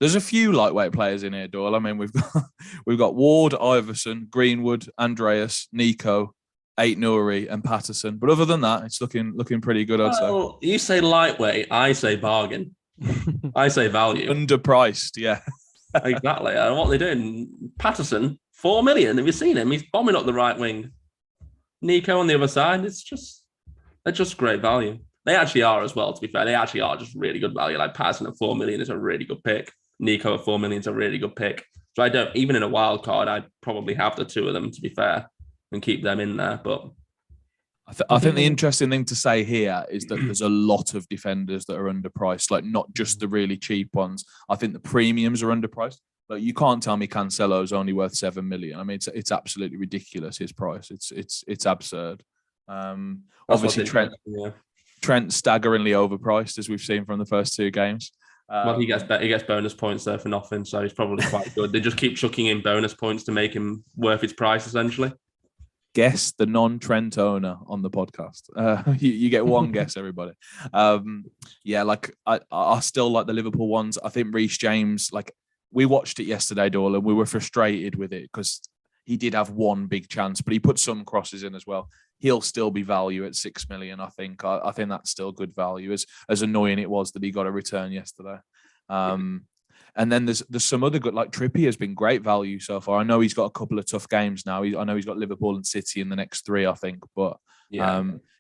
S3: there's a few lightweight players in here, Doyle. I mean, we've got Ward, Iverson, Greenwood, Andreas, Nico, Ait-Nouri, and Patterson. But other than that, it's looking pretty good, I'd say.
S2: You say lightweight, I say bargain. I say value.
S3: Underpriced, yeah.
S2: Exactly. And what they're doing, Patterson, 4 million. Have you seen him? He's bombing up the right wing. Nico on the other side. They're just great value. They actually are as well, to be fair. They actually are just really good value. Like Patterson at 4 million is a really good pick. Nico at 4 million is a really good pick. So I don't, even in a wild card, I'd probably have the 2 of them, to be fair, and keep them in there. But
S3: I think the interesting thing to say here is that there's a lot of defenders that are underpriced, like not just the really cheap ones. I think the premiums are underpriced. Like you can't tell me Cancelo's only worth 7 million. I mean, it's absolutely ridiculous, his price. It's absurd. Obviously, Trent's staggeringly overpriced, as we've seen from the first 2 games.
S2: Well, he gets bonus points there for nothing, so he's probably quite good. They just keep chucking in bonus points to make him worth his price, essentially.
S3: Guess the non-Trent owner on the podcast. You get one guess, everybody. Like I still like the Liverpool ones. I think Reece James, like we watched it yesterday, Doyle, and we were frustrated with it because he did have one big chance, but he put some crosses in as well. He'll still be value at 6 million, I think. I think that's still good value, as annoying it was that he got a return yesterday. And then there's some other good, like Trippier has been great value so far. I know he's got a couple of tough games now. I know he's got Liverpool and City in the next 3, I think. But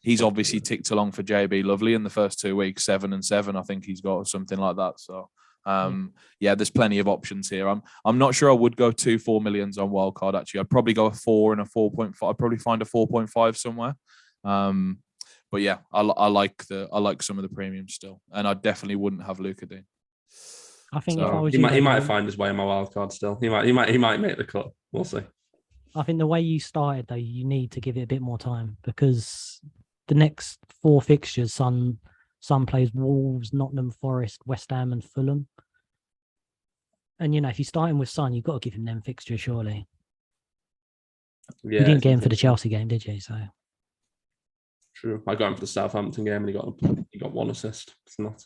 S3: he's obviously ticked along for JB Lovely in the first 2 weeks, 7 and 7. I think he's got something like that. So there's plenty of options here. I'm not sure I would go 2-4 millions on wildcard. Actually, I'd probably go a 4 and a 4.5. I'd probably find a 4.5 somewhere. But yeah, I like some of the premiums still, and I definitely wouldn't have Luka Dean.
S1: I think
S2: so
S1: if I was
S2: he might find his way in my wildcard still. He might make the cut. We'll see.
S1: I think the way you started though, you need to give it a bit more time because the next 4 fixtures, Sun plays Wolves, Nottingham Forest, West Ham, and Fulham. And if you start him with Son, you've got to give him them fixtures, surely. Yeah, you didn't get him for the Chelsea game, did you? So
S2: true. I got him for the Southampton game, and he got 1 assist. It's not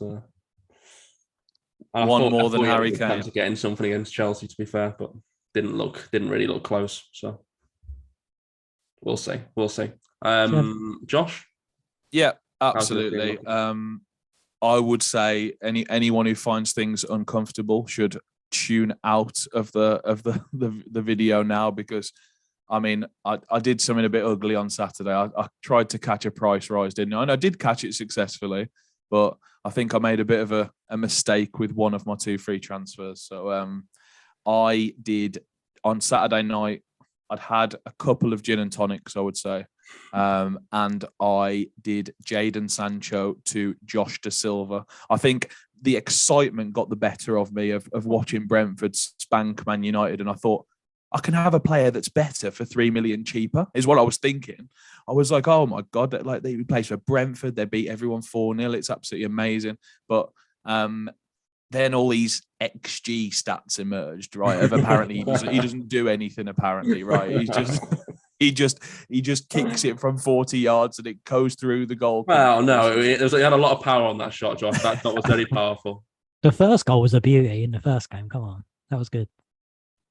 S3: one more than Harry Kane.
S2: Getting something against Chelsea, to be fair, but didn't really look close. So we'll see. Josh?
S3: Yeah, absolutely. I would say anyone who finds things uncomfortable should tune out of the video now, because I mean I did something a bit ugly on Saturday. I tried to catch a price rise, didn't I? And I did catch it successfully, but I think I made a bit of a mistake with one of my 2 free transfers. So I did on Saturday night. I'd had a couple of gin and tonics, I would say. And I did Jadon Sancho to Josh De Silva. I think the excitement got the better of me of watching Brentford spank Man United. And I thought, I can have a player that's better for 3 million cheaper, is what I was thinking. I was like, oh my God, like they plays for Brentford. They beat everyone 4-0. It's absolutely amazing. But then all these XG stats emerged, right? Of apparently he doesn't do anything, apparently, right? He just kicks it from 40 yards and it goes through the goal.
S2: Well, no, he had a lot of power on that shot, Josh. That shot was very powerful.
S1: The first goal was a beauty in the first game. Come on, that was good.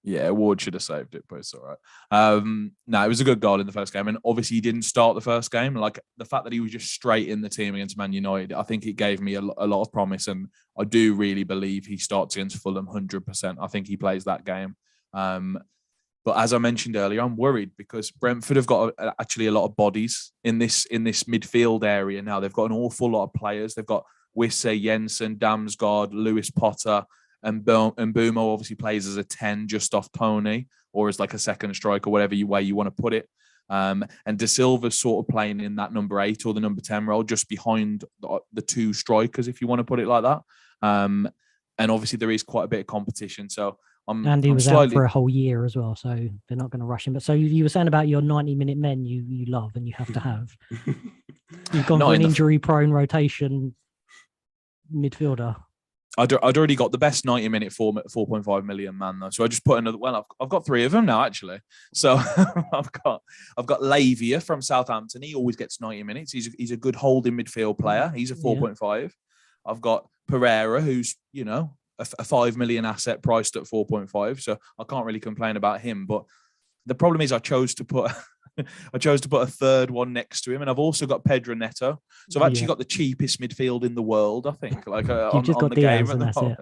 S3: Yeah, Ward should have saved it, but it's all right. No, it was a good goal in the first game. And obviously he didn't start the first game. Like the fact that he was just straight in the team against Man United, I think it gave me a lot of promise. And I do really believe he starts against Fulham 100%. I think he plays that game. But as I mentioned earlier, I'm worried because Brentford have got actually a lot of bodies in this midfield area now. They've got an awful lot of players. They've got Wisse, Jensen, Damsgaard, Lewis Potter, and Mbumo obviously plays as a 10 just off Tony or as like a second striker, whatever way you want to put it. And De Silva's sort of playing in that number 8 or the number 10 role, just behind the 2 strikers, if you want to put it like that. And obviously there is quite a bit of competition. So
S1: and he was out for a whole year as well, so they're not going to rush him. But so you were saying about your 90-minute men you love and you have to have. You've gone for an injury-prone rotation midfielder.
S3: I'd already got the best 90-minute 4.5 million man though, so I just put another. Well, I've got 3 of them now actually. So I've got Lavia from Southampton. He always gets 90 minutes. He's a good holding midfield player. He's a 4.5. Yeah. I've got Pereira, who's a 5 million asset priced at 4.5. So I can't really complain about him. But the problem is I chose to put a third one next to him, and I've also got Pedro Neto. So I've actually got the cheapest midfield in the world, I think. Like on the Diaz game,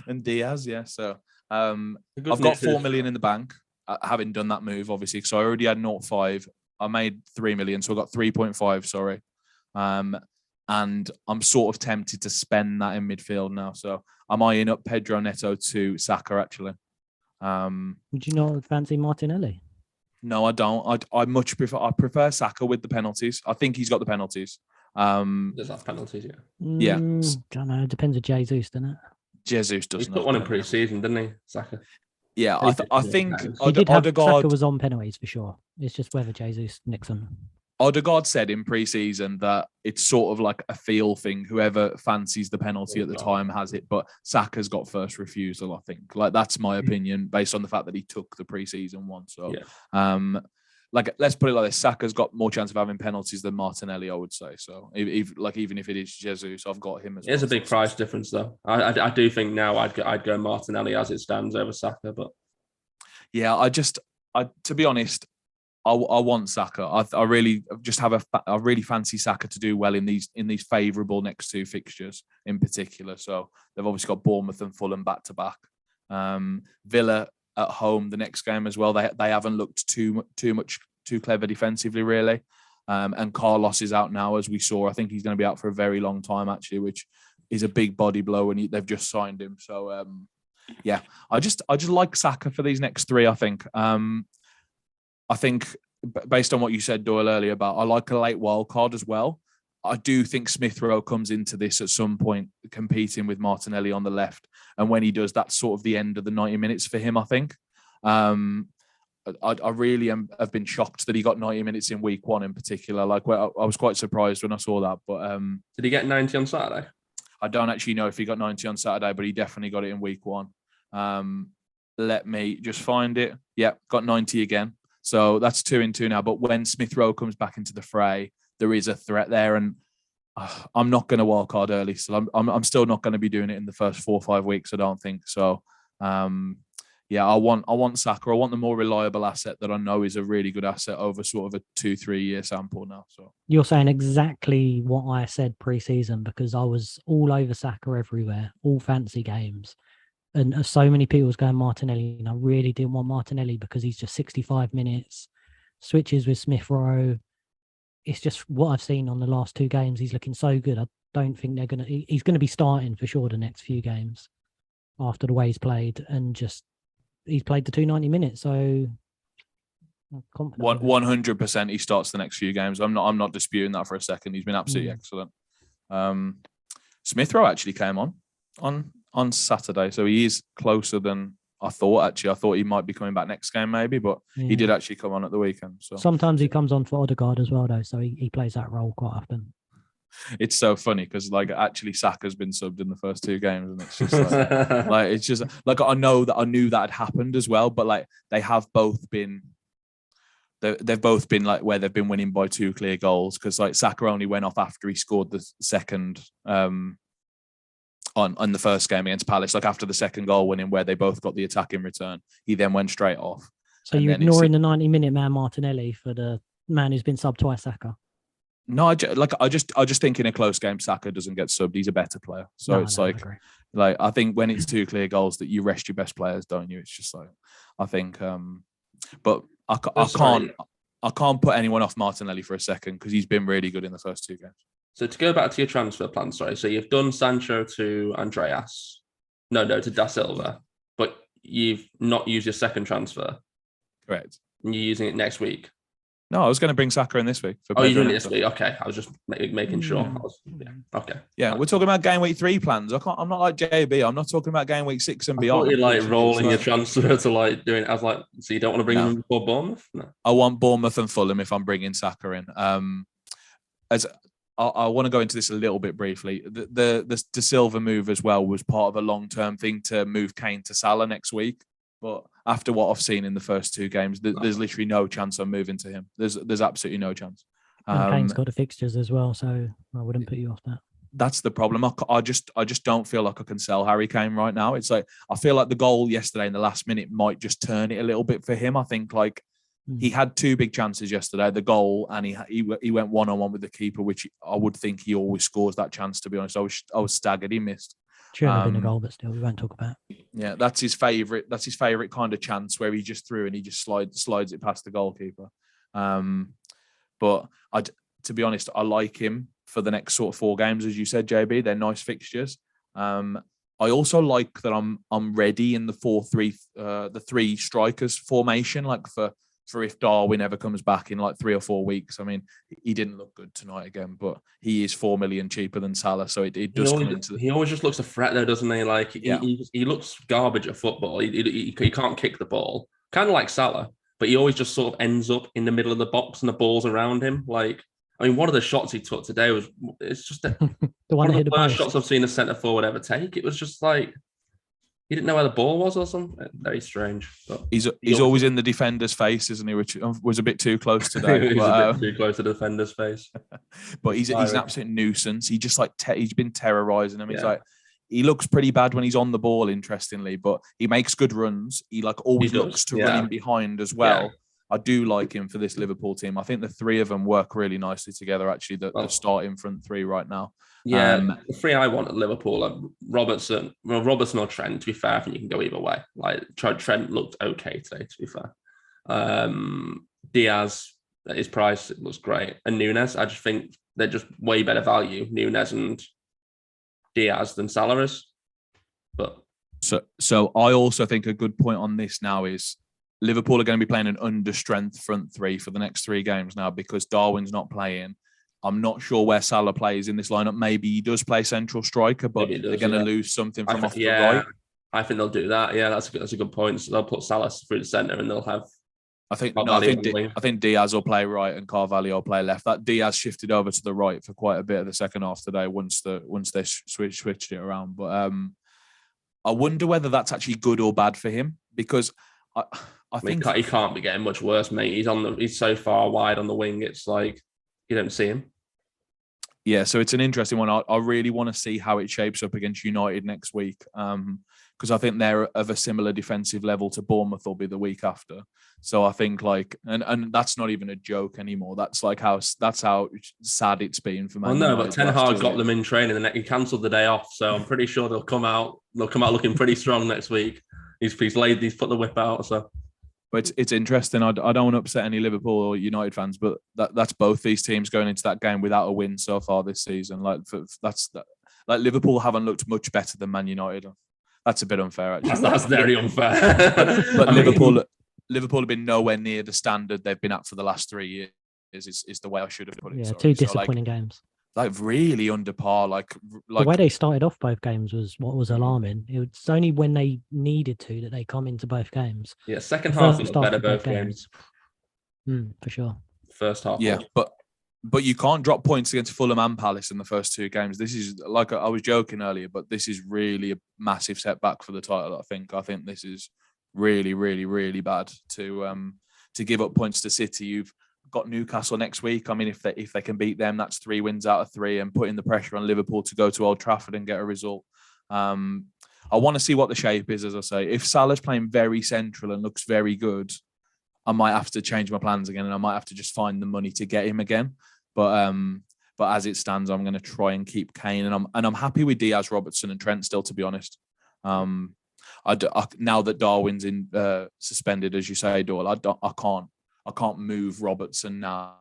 S3: and Diaz, yeah. So I've got 4 million in the bank, having done that move, obviously. So I already had 0.5. I made 3 million, so I got 3.5. Sorry, and I'm sort of tempted to spend that in midfield now. So I'm eyeing up Pedro Neto to Saka actually.
S1: Would you not fancy Martinelli?
S3: No, I don't. I prefer Saka with the penalties. I think he's got the penalties.
S2: Does have penalties, yeah.
S3: Yeah.
S1: Don't know. It depends on Jesus, doesn't it?
S3: Jesus doesn't.
S2: He put one in pre-season, didn't he, Saka?
S3: Yeah, I think
S1: he did have Saka was on penalties for sure. It's just whether Jesus nicks them.
S3: Odegaard said in pre-season that it's sort of like a feel thing. Whoever fancies the penalty at the time has it, but Saka's got first refusal, I think. Like that's my opinion based on the fact that he took the pre-season one. So, like let's put it like this: Saka's got more chance of having penalties than Martinelli, I would say. So, even if it is Jesus, I've got him as well.
S2: There's a big price difference, though. I do think now I'd go Martinelli as it stands over Saka, but
S3: yeah, to be honest. I want Saka. I really just I really fancy Saka to do well in these favourable next 2 fixtures in particular. So they've obviously got Bournemouth and Fulham back to back. Villa at home the next game as well. They haven't looked too clever defensively really. And Carlos is out now as we saw. I think he's going to be out for a very long time actually, which is a big body blow when they've just signed him. So yeah, I just like Saka for these next 3. I think. I think based on what you said, Doyle, earlier about I like a late wild card as well. I do think Smith Rowe comes into this at some point competing with Martinelli on the left. And when he does, that's sort of the end of the 90 minutes for him, I think. I really have been shocked that he got 90 minutes in week 1 in particular. Like, I was quite surprised when I saw that. But
S2: did he get 90 on Saturday?
S3: I don't actually know if he got 90 on Saturday, but he definitely got it in week 1. Let me just find it. Yeah, got 90 again. So that's 2 in 2 now. But when Smith Rowe comes back into the fray, there is a threat there. And I'm not going to wild card early. So I'm still not going to be doing it in the first 4 or 5 weeks, I don't think. So, yeah, I want Saka. I want the more reliable asset that I know is a really good asset over sort of a 2-3 year sample now. So
S1: you're saying exactly what I said pre-season because I was all over Saka everywhere, all fancy games. And so many people was going Martinelli, and I really didn't want Martinelli because he's just 65 minutes, switches with Smith Rowe. It's just what I've seen on the last 2 games. He's looking so good. I don't think he's going to be starting for sure the next few games after the way he's played, and just he's played the 290 minutes. So I'm confident.
S3: 100% he starts the next few games. I'm not disputing that for a second. He's been absolutely excellent. Smith Rowe actually came on Saturday, so he is closer than I thought. Actually, I thought he might be coming back next game, maybe, but he did actually come on at the weekend. So
S1: sometimes he comes on for Odegaard as well, though. So he plays that role quite often.
S3: It's so funny because like actually Saka's been subbed in the first 2 games, and it's just like, it's just like I knew that had happened as well, but like they've both been like where they've been winning by 2 clear goals because like Saka only went off after he scored the second on the first game against Palace, like after the second goal winning, where they both got the attack in return. He then went straight off.
S1: So you're ignoring the 90-minute man Martinelli for the man who's been subbed twice, Saka?
S3: No, I just think in a close game, Saka doesn't get subbed. He's a better player. So I think when it's 2 clear goals that you rest your best players, don't you? It's just like, I think, but I can't put anyone off Martinelli for a second because he's been really good in the first 2 games.
S2: So to go back to your transfer plan, sorry. So you've done Sancho to Andreas. No, to Da Silva. But you've not used your second transfer.
S3: Correct.
S2: And you're using it next week.
S3: No, I was going to bring Saka in this week.
S2: You're doing it this week? Okay. I was just making sure. Okay.
S3: Yeah, we're talking about game week 3 plans. I'm not like JB. I'm not talking about game week 6 and beyond.
S2: You're like rolling your transfer to like doing it. I was like, so you don't want to bring him before Bournemouth? No.
S3: I want Bournemouth and Fulham if I'm bringing Saka in. As I want to go into this a little bit briefly. The De Silva move as well was part of a long-term thing to move Kane to Salah next week. But after what I've seen in the first 2 games, there's literally no chance I'm moving to him. There's absolutely no chance.
S1: And Kane's got the fixtures as well, so I wouldn't put you off that.
S3: That's the problem. I just don't feel like I can sell Harry Kane right now. It's like I feel like the goal yesterday in the last minute might just turn it a little bit for him. I think like he had 2 big chances yesterday, the goal, and he went one-on-one with the keeper, which I would think he always scores that chance, to be honest. I was staggered he missed.
S1: Shouldn't have been a goal, but still, we won't talk about it.
S3: Yeah, that's his favourite kind of chance where he just threw and he just slides it past the goalkeeper. But to be honest, I like him for the next sort of 4 games, as you said, JB. They're nice fixtures. I also like that I'm ready in the 4-3, the 3 strikers formation, like for if Darwin ever comes back in like 3 or 4 weeks. I mean, he didn't look good tonight again, but he is 4 million cheaper than Salah, so it does come into.
S2: He always just looks a threat, though, doesn't he? Like he looks garbage at football. He can't kick the ball, kind of like Salah, but he always just sort of ends up in the middle of the box and the ball's around him. Like, I mean, one of the shots he took today it's just one of the worst shots I've seen a centre forward ever take. It was just like, he didn't know where the ball was or something. Very strange. But
S3: he's always in the defender's face, isn't he? Which was a bit too close today.
S2: He's a bit too close to the defender's face.
S3: But he's an absolute nuisance. He just he's been terrorising him. He's he looks pretty bad when he's on the ball, interestingly, but he makes good runs. He always looks to run in behind as well. Yeah. I do like him for this Liverpool team. I think the 3 of them work really nicely together, actually, the starting front 3 right now.
S2: Yeah, the 3 I want at Liverpool are Robertson or Trent. To be fair, I think you can go either way. Like Trent looked okay today, to be fair. Diaz, at his price, it looks great. And Nunes, I just think they're just way better value, Nunes and Diaz, than Salah is. But
S3: so I also think a good point on this now is Liverpool are going to be playing an under-strength front 3 for the next 3 games now because Darwin's not playing. I'm not sure where Salah plays in this lineup. Maybe he does play central striker, but they're going to lose something from off the right.
S2: I think they'll do that. Yeah, that's a good point. So they'll put Salah through the centre and they'll have.
S3: I think Diaz will play right and Carvalho will play left. That Diaz shifted over to the right for quite a bit of the second half today once they switched it around. But I wonder whether that's actually good or bad for him because I think
S2: he can't be getting much worse, mate. He's so far wide on the wing. It's like you don't see him.
S3: Yeah, so it's an interesting one. I really want to see how it shapes up against United next week because I think they're of a similar defensive level to Bournemouth will be the week after. So I think and that's not even a joke anymore. That's how sad it's been for Man United.
S2: But Ten Hag got them in training and he cancelled the day off. So I'm pretty sure they'll come out looking pretty strong next week. He's put the whip out. So.
S3: But it's interesting. I don't want to upset any Liverpool or United fans, but that's both these teams going into that game without a win so far this season. Liverpool haven't looked much better than Man United. That's a bit unfair, actually.
S2: That's very unfair.
S3: but Liverpool have been nowhere near the standard they've been at for the last 3 years. Is the way I should have put it.
S1: Yeah, 2 disappointing games.
S3: Really under par.
S1: The way they started off both games was what was alarming. It's only when they needed to that they come into both games.
S2: Yeah, second half was better both games.
S1: For sure.
S2: First half.
S3: Yeah, but you can't drop points against Fulham and Palace in the first 2 games. This is like I was joking earlier, but this is really a massive setback for the title. I think this is really, really, really bad to give up points to City. You've got Newcastle next week. I mean, if they can beat them, that's 3 wins out of 3 and putting the pressure on Liverpool to go to Old Trafford and get a result. I want to see what the shape is, as I say. If Salah's playing very central and looks very good, I might have to change my plans again, and I might have to just find the money to get him again. But as it stands, I'm going to try and keep Kane, and I'm happy with Diaz, Robertson, and Trent still, to be honest. Now that Darwin's in suspended, as you say, Doyle, I can't move Robertson now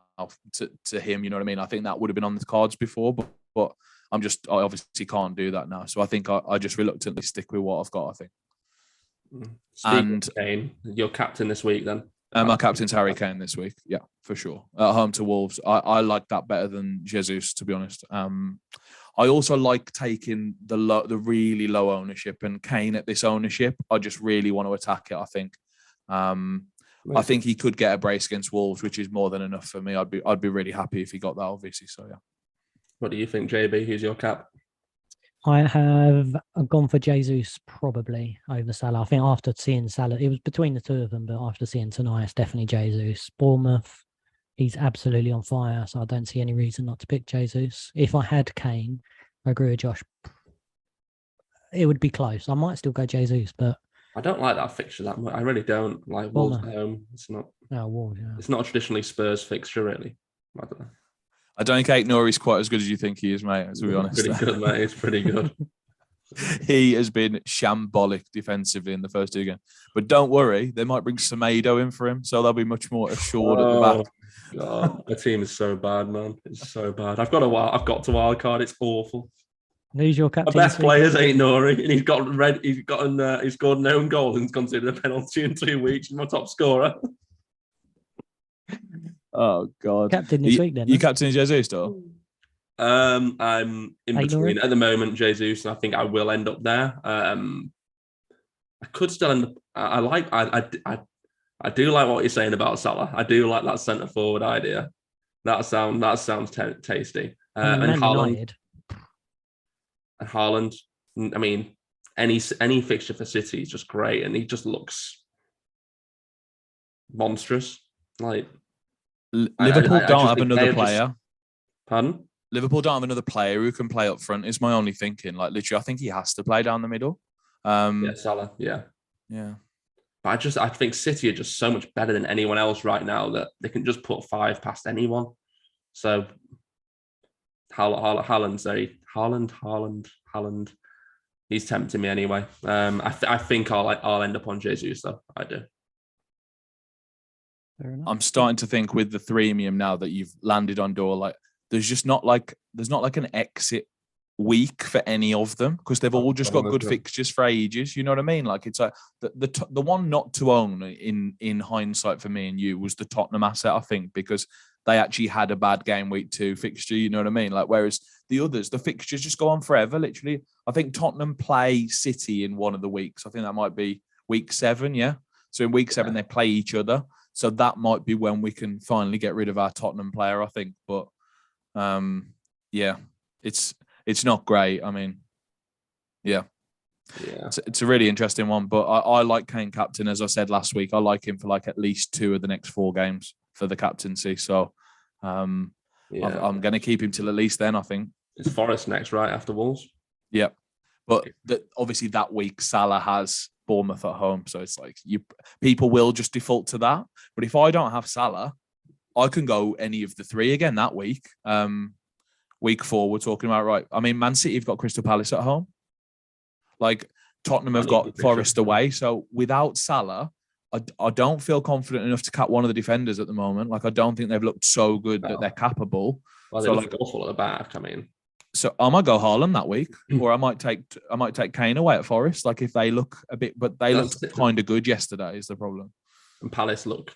S3: to him. You know what I mean? I think that would have been on the cards before, but I obviously can't do that now. So I think I just reluctantly stick with what I've got, I think.
S2: Speaking of Kane, your captain this week then?
S3: My captain's Harry Kane this week. Yeah, for sure. At home to Wolves. I like that better than Jesus, to be honest. I also like taking the really low ownership, and Kane at this ownership, I just really want to attack it, I think. I think he could get a brace against Wolves, which is more than enough for me. I'd be really happy if he got that, obviously. So yeah.
S2: What do you think, JB? Who's your cap?
S1: I have gone for Jesus probably over Salah. I think after seeing Salah, it was between the two of them, but after seeing tonight, it's definitely Jesus. Bournemouth, he's absolutely on fire, so I don't see any reason not to pick Jesus. If I had Kane, I agree with Josh. It would be close. I might still go Jesus, but
S2: I don't like that fixture that much. I really don't. Like Wolves at home, it's not.
S1: Oh, Wolves, yeah.
S2: It's not a traditionally Spurs fixture, really. I don't know.
S3: I don't think Aik Nouri's quite as good as you think he is, mate, to be honest.
S2: Pretty good, mate. It's pretty good.
S3: He has been shambolic defensively in the first two games. But don't worry, they might bring Semedo in for him, so they'll be much more assured at the back.
S2: God, the team is so bad, man. It's so bad. I've got to wild card. It's awful.
S1: Who's your captain?
S2: The best players ain't Nouri, and he's scored an own goal and considered a penalty in 2 weeks. He's my top scorer.
S3: Oh God!
S1: Captain this week, then.
S3: You captain Jesus, though.
S2: I'm in between at the moment, Jesus, and I think I will end up there. I could still end up. I do like what you're saying about Salah. I do like that centre forward idea. That sounds tasty. And Haaland. And Haaland. I mean, any fixture for City is just great, and he just looks monstrous. Like.
S3: Liverpool don't have another player.
S2: Pardon?
S3: Liverpool don't have another player who can play up front. Is my only thinking. Like literally, I think he has to play down the middle.
S2: Yeah, Salah. Yeah. But I think City are just so much better than anyone else right now that they can just put 5 past anyone. So Haaland. He's tempting me anyway. I think I'll end up on Jesus though. I do.
S3: I'm starting to think with the threemium now that you've landed on Doyle, like there's not like an exit week for any of them because they've all just got good fixtures for ages. You know what I mean? Like it's like the one not to own in hindsight for me and you was the Tottenham asset, I think, because they actually had a bad game week 2 fixture. You know what I mean? Like whereas the others, the fixtures just go on forever. Literally, I think Tottenham play City in one of the weeks. I think that might be week 7. Yeah. So in week 7 they play each other. So that might be when we can finally get rid of our Tottenham player, I think. But yeah, it's not great. I mean, yeah. It's a really interesting one. But I like Kane captain, as I said last week. I like him for like at least 2 of the next 4 games for the captaincy. So I'm going to keep him till at least then, I think.
S2: It's Forest next, right, after Wolves?
S3: Yeah. But obviously that week, Salah has Bournemouth at home. So it's like people will just default to that. But if I don't have Salah, I can go any of the 3 again that week. Week 4, we're talking about, right? I mean, Man City have got Crystal Palace at home. Like Tottenham have got Forest away. So without Salah, I don't feel confident enough to cap one of the defenders at the moment. Like I don't think they've looked so good that they're capable.
S2: Well, they look awful at the back. I mean.
S3: So I might go Haaland that week, or I might take Kane away at Forest. Like if they look a bit, but they looked kind of good yesterday. Is the problem?
S2: And Palace look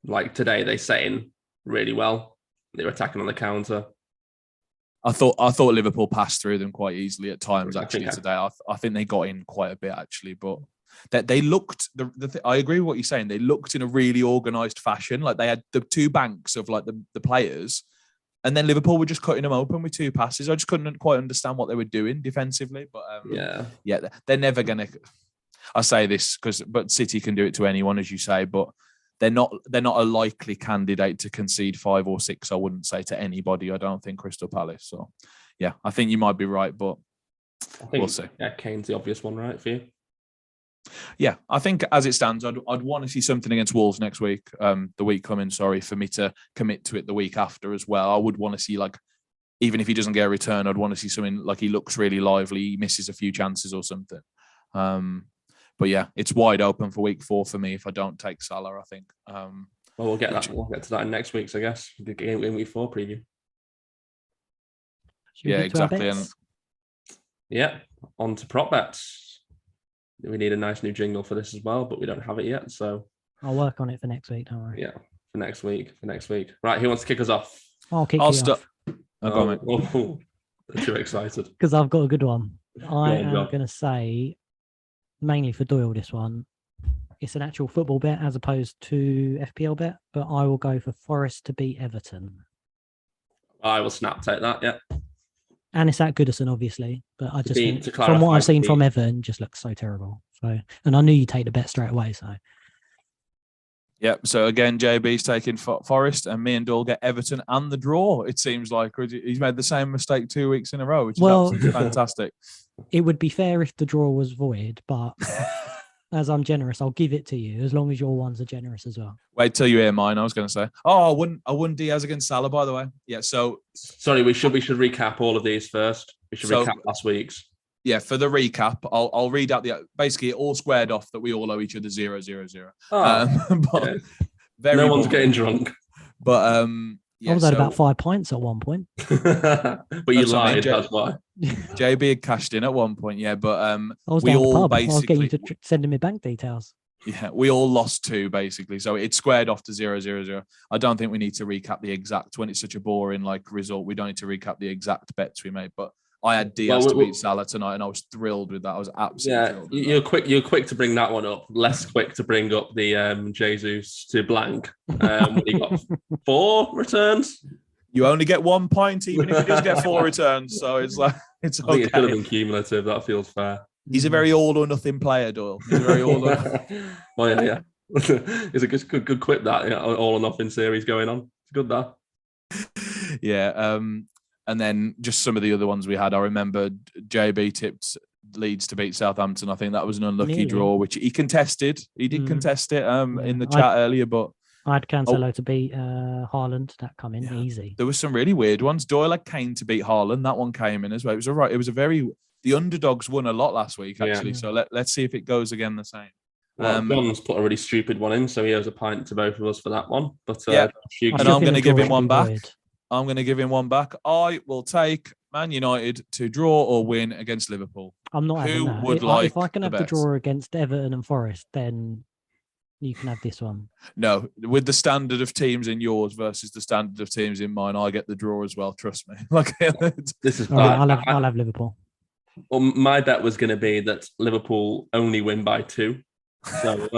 S2: like today they set in really well. They were attacking on the counter.
S3: I thought Liverpool passed through them quite easily at times. Actually, today I think they got in quite a bit actually, but they looked. I agree with what you're saying. They looked in a really organised fashion. Like they had the 2 banks of like the players. And then Liverpool were just cutting them open with 2 passes. I just couldn't quite understand what they were doing defensively. But they're never going to. I say this but City can do it to anyone, as you say. But they're not a likely candidate to concede 5 or 6. I wouldn't say to anybody. I don't think Crystal Palace. So yeah, I think you might be right. But
S2: I think,
S3: We'll see.
S2: Yeah, Kane's the obvious one, right, for you?
S3: Yeah, I think as it stands, I'd want to see something against Wolves next week. The week coming, for me to commit to it the week after as well. I would want to see, like, even if he doesn't get a return, I'd want to see something like he looks really lively, he misses a few chances or something. But yeah, it's wide open for week 4 for me if I don't take Salah, I think.
S2: Well, we'll get to that in next week's, I guess. The game week 4 preview.
S3: Yeah, exactly. And
S2: yeah, on to prop bets. We need a nice new jingle for this as well, but we don't have it yet. So
S1: I'll work on it for next week. Don't worry.
S2: Yeah, for next week. Right, who wants to kick us off?
S1: I'll kick you off.
S2: They're too excited.
S1: Because I've got a good one. I
S2: on,
S1: am
S2: John.
S1: going to say, mainly for Doyle, this one. It's an actual football bet as opposed to FPL bet, but I will go for Forest to beat Everton.
S2: I will take that, yeah.
S1: And it's at Goodison, obviously, but I just think
S2: to
S1: from what I've seen
S2: clarify,
S1: from Everton, just looks so terrible. So, and I knew you'd take the bet straight away. So,
S3: Yep. So again, JB's taking Forest, and me and Doyle get Everton and the draw. It seems like he's made the same mistake 2 weeks in a row, which is absolutely fantastic.
S1: It would be fair if the draw was void, but as I'm generous, I'll give it to you as long as your ones are generous as well.
S3: Wait till you hear mine. I was going to say, I wouldn't Diaz against Salah, by the way. Yeah. So
S2: sorry, we should recap all of these first. We should recap last week's.
S3: Yeah, for the recap, I'll read out basically it all squared off that we all owe each other 0-0-0.
S2: But no one's getting drunk.
S3: But
S1: I was at about 5 pints at one point.
S2: But you lied, that's why.
S3: JB had cashed in at one point, yeah. But
S1: I was down the pub. I was getting you to send him my bank details.
S3: Yeah, we all lost 2 basically, so it squared off to 0-0-0. I don't think we need to recap the exact when it's such a boring result. We don't need to recap the exact bets we made, but I had Diaz to beat Salah tonight, and I was thrilled with that. I was absolutely thrilled with that.
S2: You're quick to bring that one up. Less quick to bring up the Jesus to blank. When he got 4 returns.
S3: You only get 1 point, even if he does get 4 returns. So it's okay.
S2: I think it should have been cumulative. That feels fair.
S3: He's a very all or nothing player, Doyle. He's a very all or nothing.
S2: Well, yeah. It's a good quip, that all or nothing series going on. It's good, that.
S3: Yeah. And then just some of the other ones we had. I remember JB tipped Leeds to beat Southampton. I think that was an unlucky draw, which he contested. He did contest it in the chat earlier, but
S1: I had Cancelo to beat Haaland. That come in easy.
S3: There were some really weird ones. Doyle had Kane to beat Haaland. That one came in as well. It was all right. It was the underdogs won a lot last week, actually. So let's see if it goes again the same.
S2: Well, John's put a really stupid one in, so he owes a pint to both of us for that one. But
S3: and I'm going to give him one back. I'm going to give him one back. I will take Man United to draw or win against Liverpool.
S1: I'm not having that. If I can have the draw against Everton and Forest, then you can have this one.
S3: No, with the standard of teams in yours versus the standard of teams in mine, I get the draw as well. Trust me.
S2: This is
S1: bad. I'll have Liverpool.
S2: Well, my bet was going to be that Liverpool only win by 2. So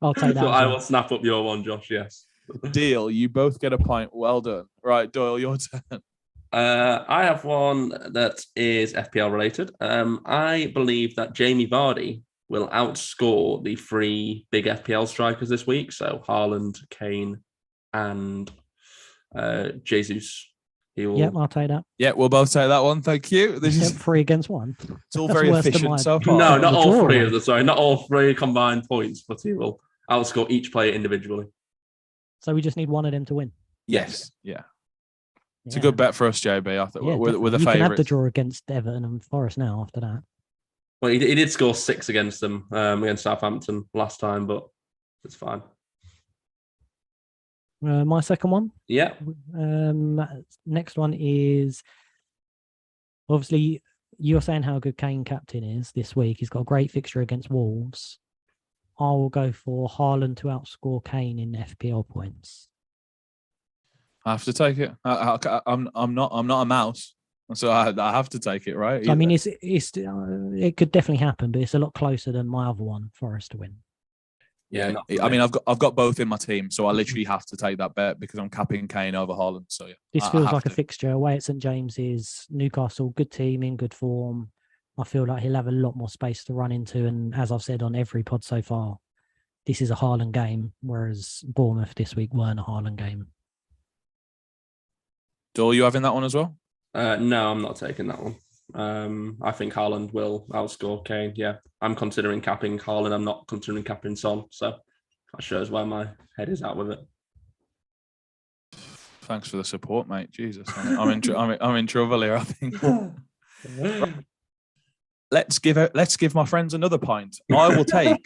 S1: I'll take that.
S2: So I will snap up your one, Josh. Yes.
S3: Deal. You both get a point. Well done. Right, Doyle, your turn.
S2: I have one that is FPL related. I believe that Jamie Vardy will outscore the 3 big FPL strikers this week. So Haaland, Kane, and Jesus.
S1: Yep, I'll take that.
S3: Yeah, we'll both take that one. Thank you. This is
S1: 3 against 1.
S3: It's all very efficient so far.
S2: No, not all 3 of them. Sorry, not all 3 combined points, but he will outscore each player individually.
S1: So we just need one of them to win.
S3: Yes. Yeah. It's a good bet for us, JB. I thought we're the favourites.
S1: You can have the draw against Everton and Forest now after that.
S2: Well, he did score 6 against them, against Southampton last time, but it's fine.
S1: My second one?
S2: Yeah.
S1: Next one is, obviously, you're saying how good Kane captain is this week. He's got a great fixture against Wolves. I will go for Haaland to outscore Kane in FPL points.
S3: I have to take it. I'm not a mouse, so I have to take it, right?
S1: So, I mean, it could definitely happen, but it's a lot closer than my other one, Forest to win.
S2: Yeah,
S3: I mean, I've got both in my team, so I literally have to take that bet because I'm capping Kane over Haaland. So yeah,
S1: this feels like a fixture away at St James's. Newcastle, good team in good form. I feel like he'll have a lot more space to run into, and as I've said on every pod so far, this is a Haaland game, whereas Bournemouth this week weren't a Haaland game.
S3: Doyle, you having that one as well?
S2: No, I'm not taking that one. I think Haaland will outscore Kane. Yeah, I'm considering capping Haaland. I'm not considering capping Son. So that shows where my head is at with it.
S3: Thanks for the support, mate. Jesus, I'm in trouble here, I think. Let's give my friends another pint. I will take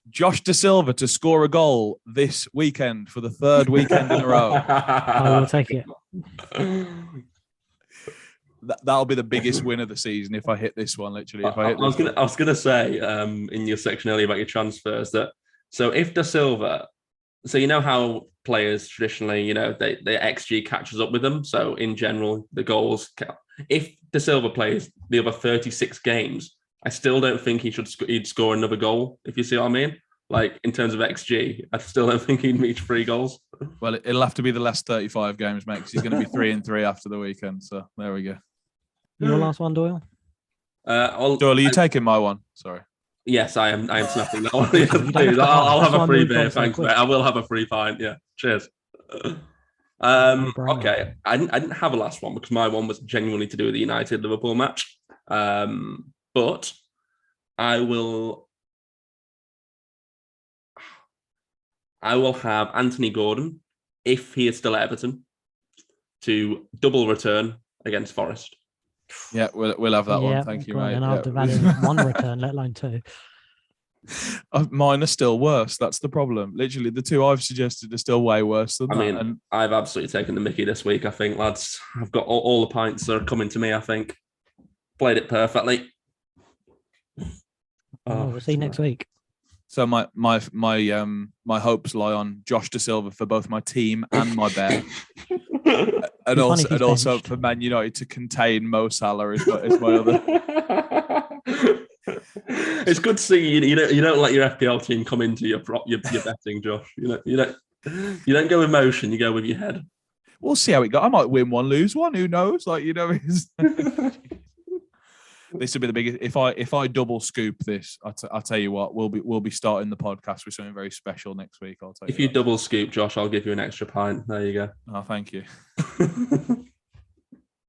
S3: Josh Da Silva to score a goal this weekend for the third weekend in a row.
S1: I will take it.
S3: That'll be the biggest win of the season if I hit this one. Literally, if I hit.
S2: I was gonna say in your section earlier about your transfers that so if Da Silva, so you know how players traditionally, you know, their XG catches up with them. So in general, the goals. If Da Silva plays the other 36 games, I still don't think he'd score another goal. If you see what I mean, like in terms of XG, I still don't think he'd reach 3 goals.
S3: Well, it'll have to be the last 35 games, mate, because he's going to be 3-3 after the weekend. So there we go.
S1: Your last one, Doyle?
S3: Doyle, are you taking my one? Sorry.
S2: Yes, I am snapping that one. Yes, please. I'll have a free beer. Thanks, mate. I will have a free pint. Yeah. Cheers. Okay. I didn't have a last one because my one was genuinely to do with the United Liverpool match. But I will have Anthony Gordon, if he is still at Everton, to double return against Forest.
S3: Yeah, we'll have that one. Thank you, mate.
S1: And I've had one return, let alone 2.
S3: Mine are still worse. That's the problem. Literally, the 2 I've suggested are still way worse than that.
S2: I mean, I've absolutely taken the mickey this week, I think, lads. I've got all the pints that are coming to me, I think. Played it perfectly.
S1: We'll see next week.
S3: So my hopes lie on Josh Da Silva for both my team and my bet. and also for Man United to contain Mo Salah is my other.
S2: It's good to see you don't let your FPL team come into your betting, Josh. You don't go with emotion, you go with your head.
S3: We'll see how it goes. I might win one, lose one. Who knows? This will be the biggest. If I double scoop this, I'll tell you what. We'll be starting the podcast with something very special next week. I'll tell you.
S2: If you double scoop, Josh, I'll give you an extra pint. There you go.
S3: Oh, thank you.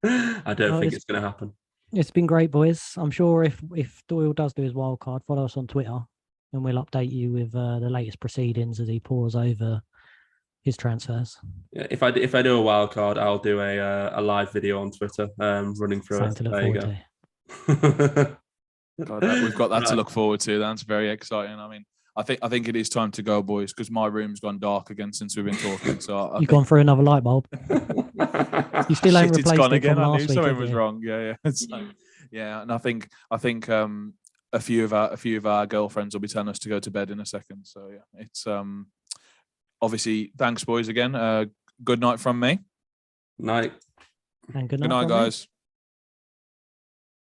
S2: I don't think it's going to happen.
S1: It's been great, boys. I'm sure if Doyle does do his wild card, follow us on Twitter, and we'll update you with the latest proceedings as he pours over his transfers.
S2: Yeah, if I do a wild card, I'll do a live video on Twitter, running through it. There you go.
S3: God, we've got that to look forward to. That's very exciting. I mean, I think it is time to go, boys, because my room's gone dark again since we've been talking. So you've
S1: gone through another light bulb. You still ain't replaced
S3: it's gone
S1: it
S3: again.
S1: from
S3: I
S1: last
S3: knew
S1: week,
S3: something was wrong. Yeah. Yeah, and I think a few of our girlfriends will be telling us to go to bed in a second. So yeah, it's obviously thanks, boys, again. Good night from me.
S2: Night.
S1: And good
S3: night, guys.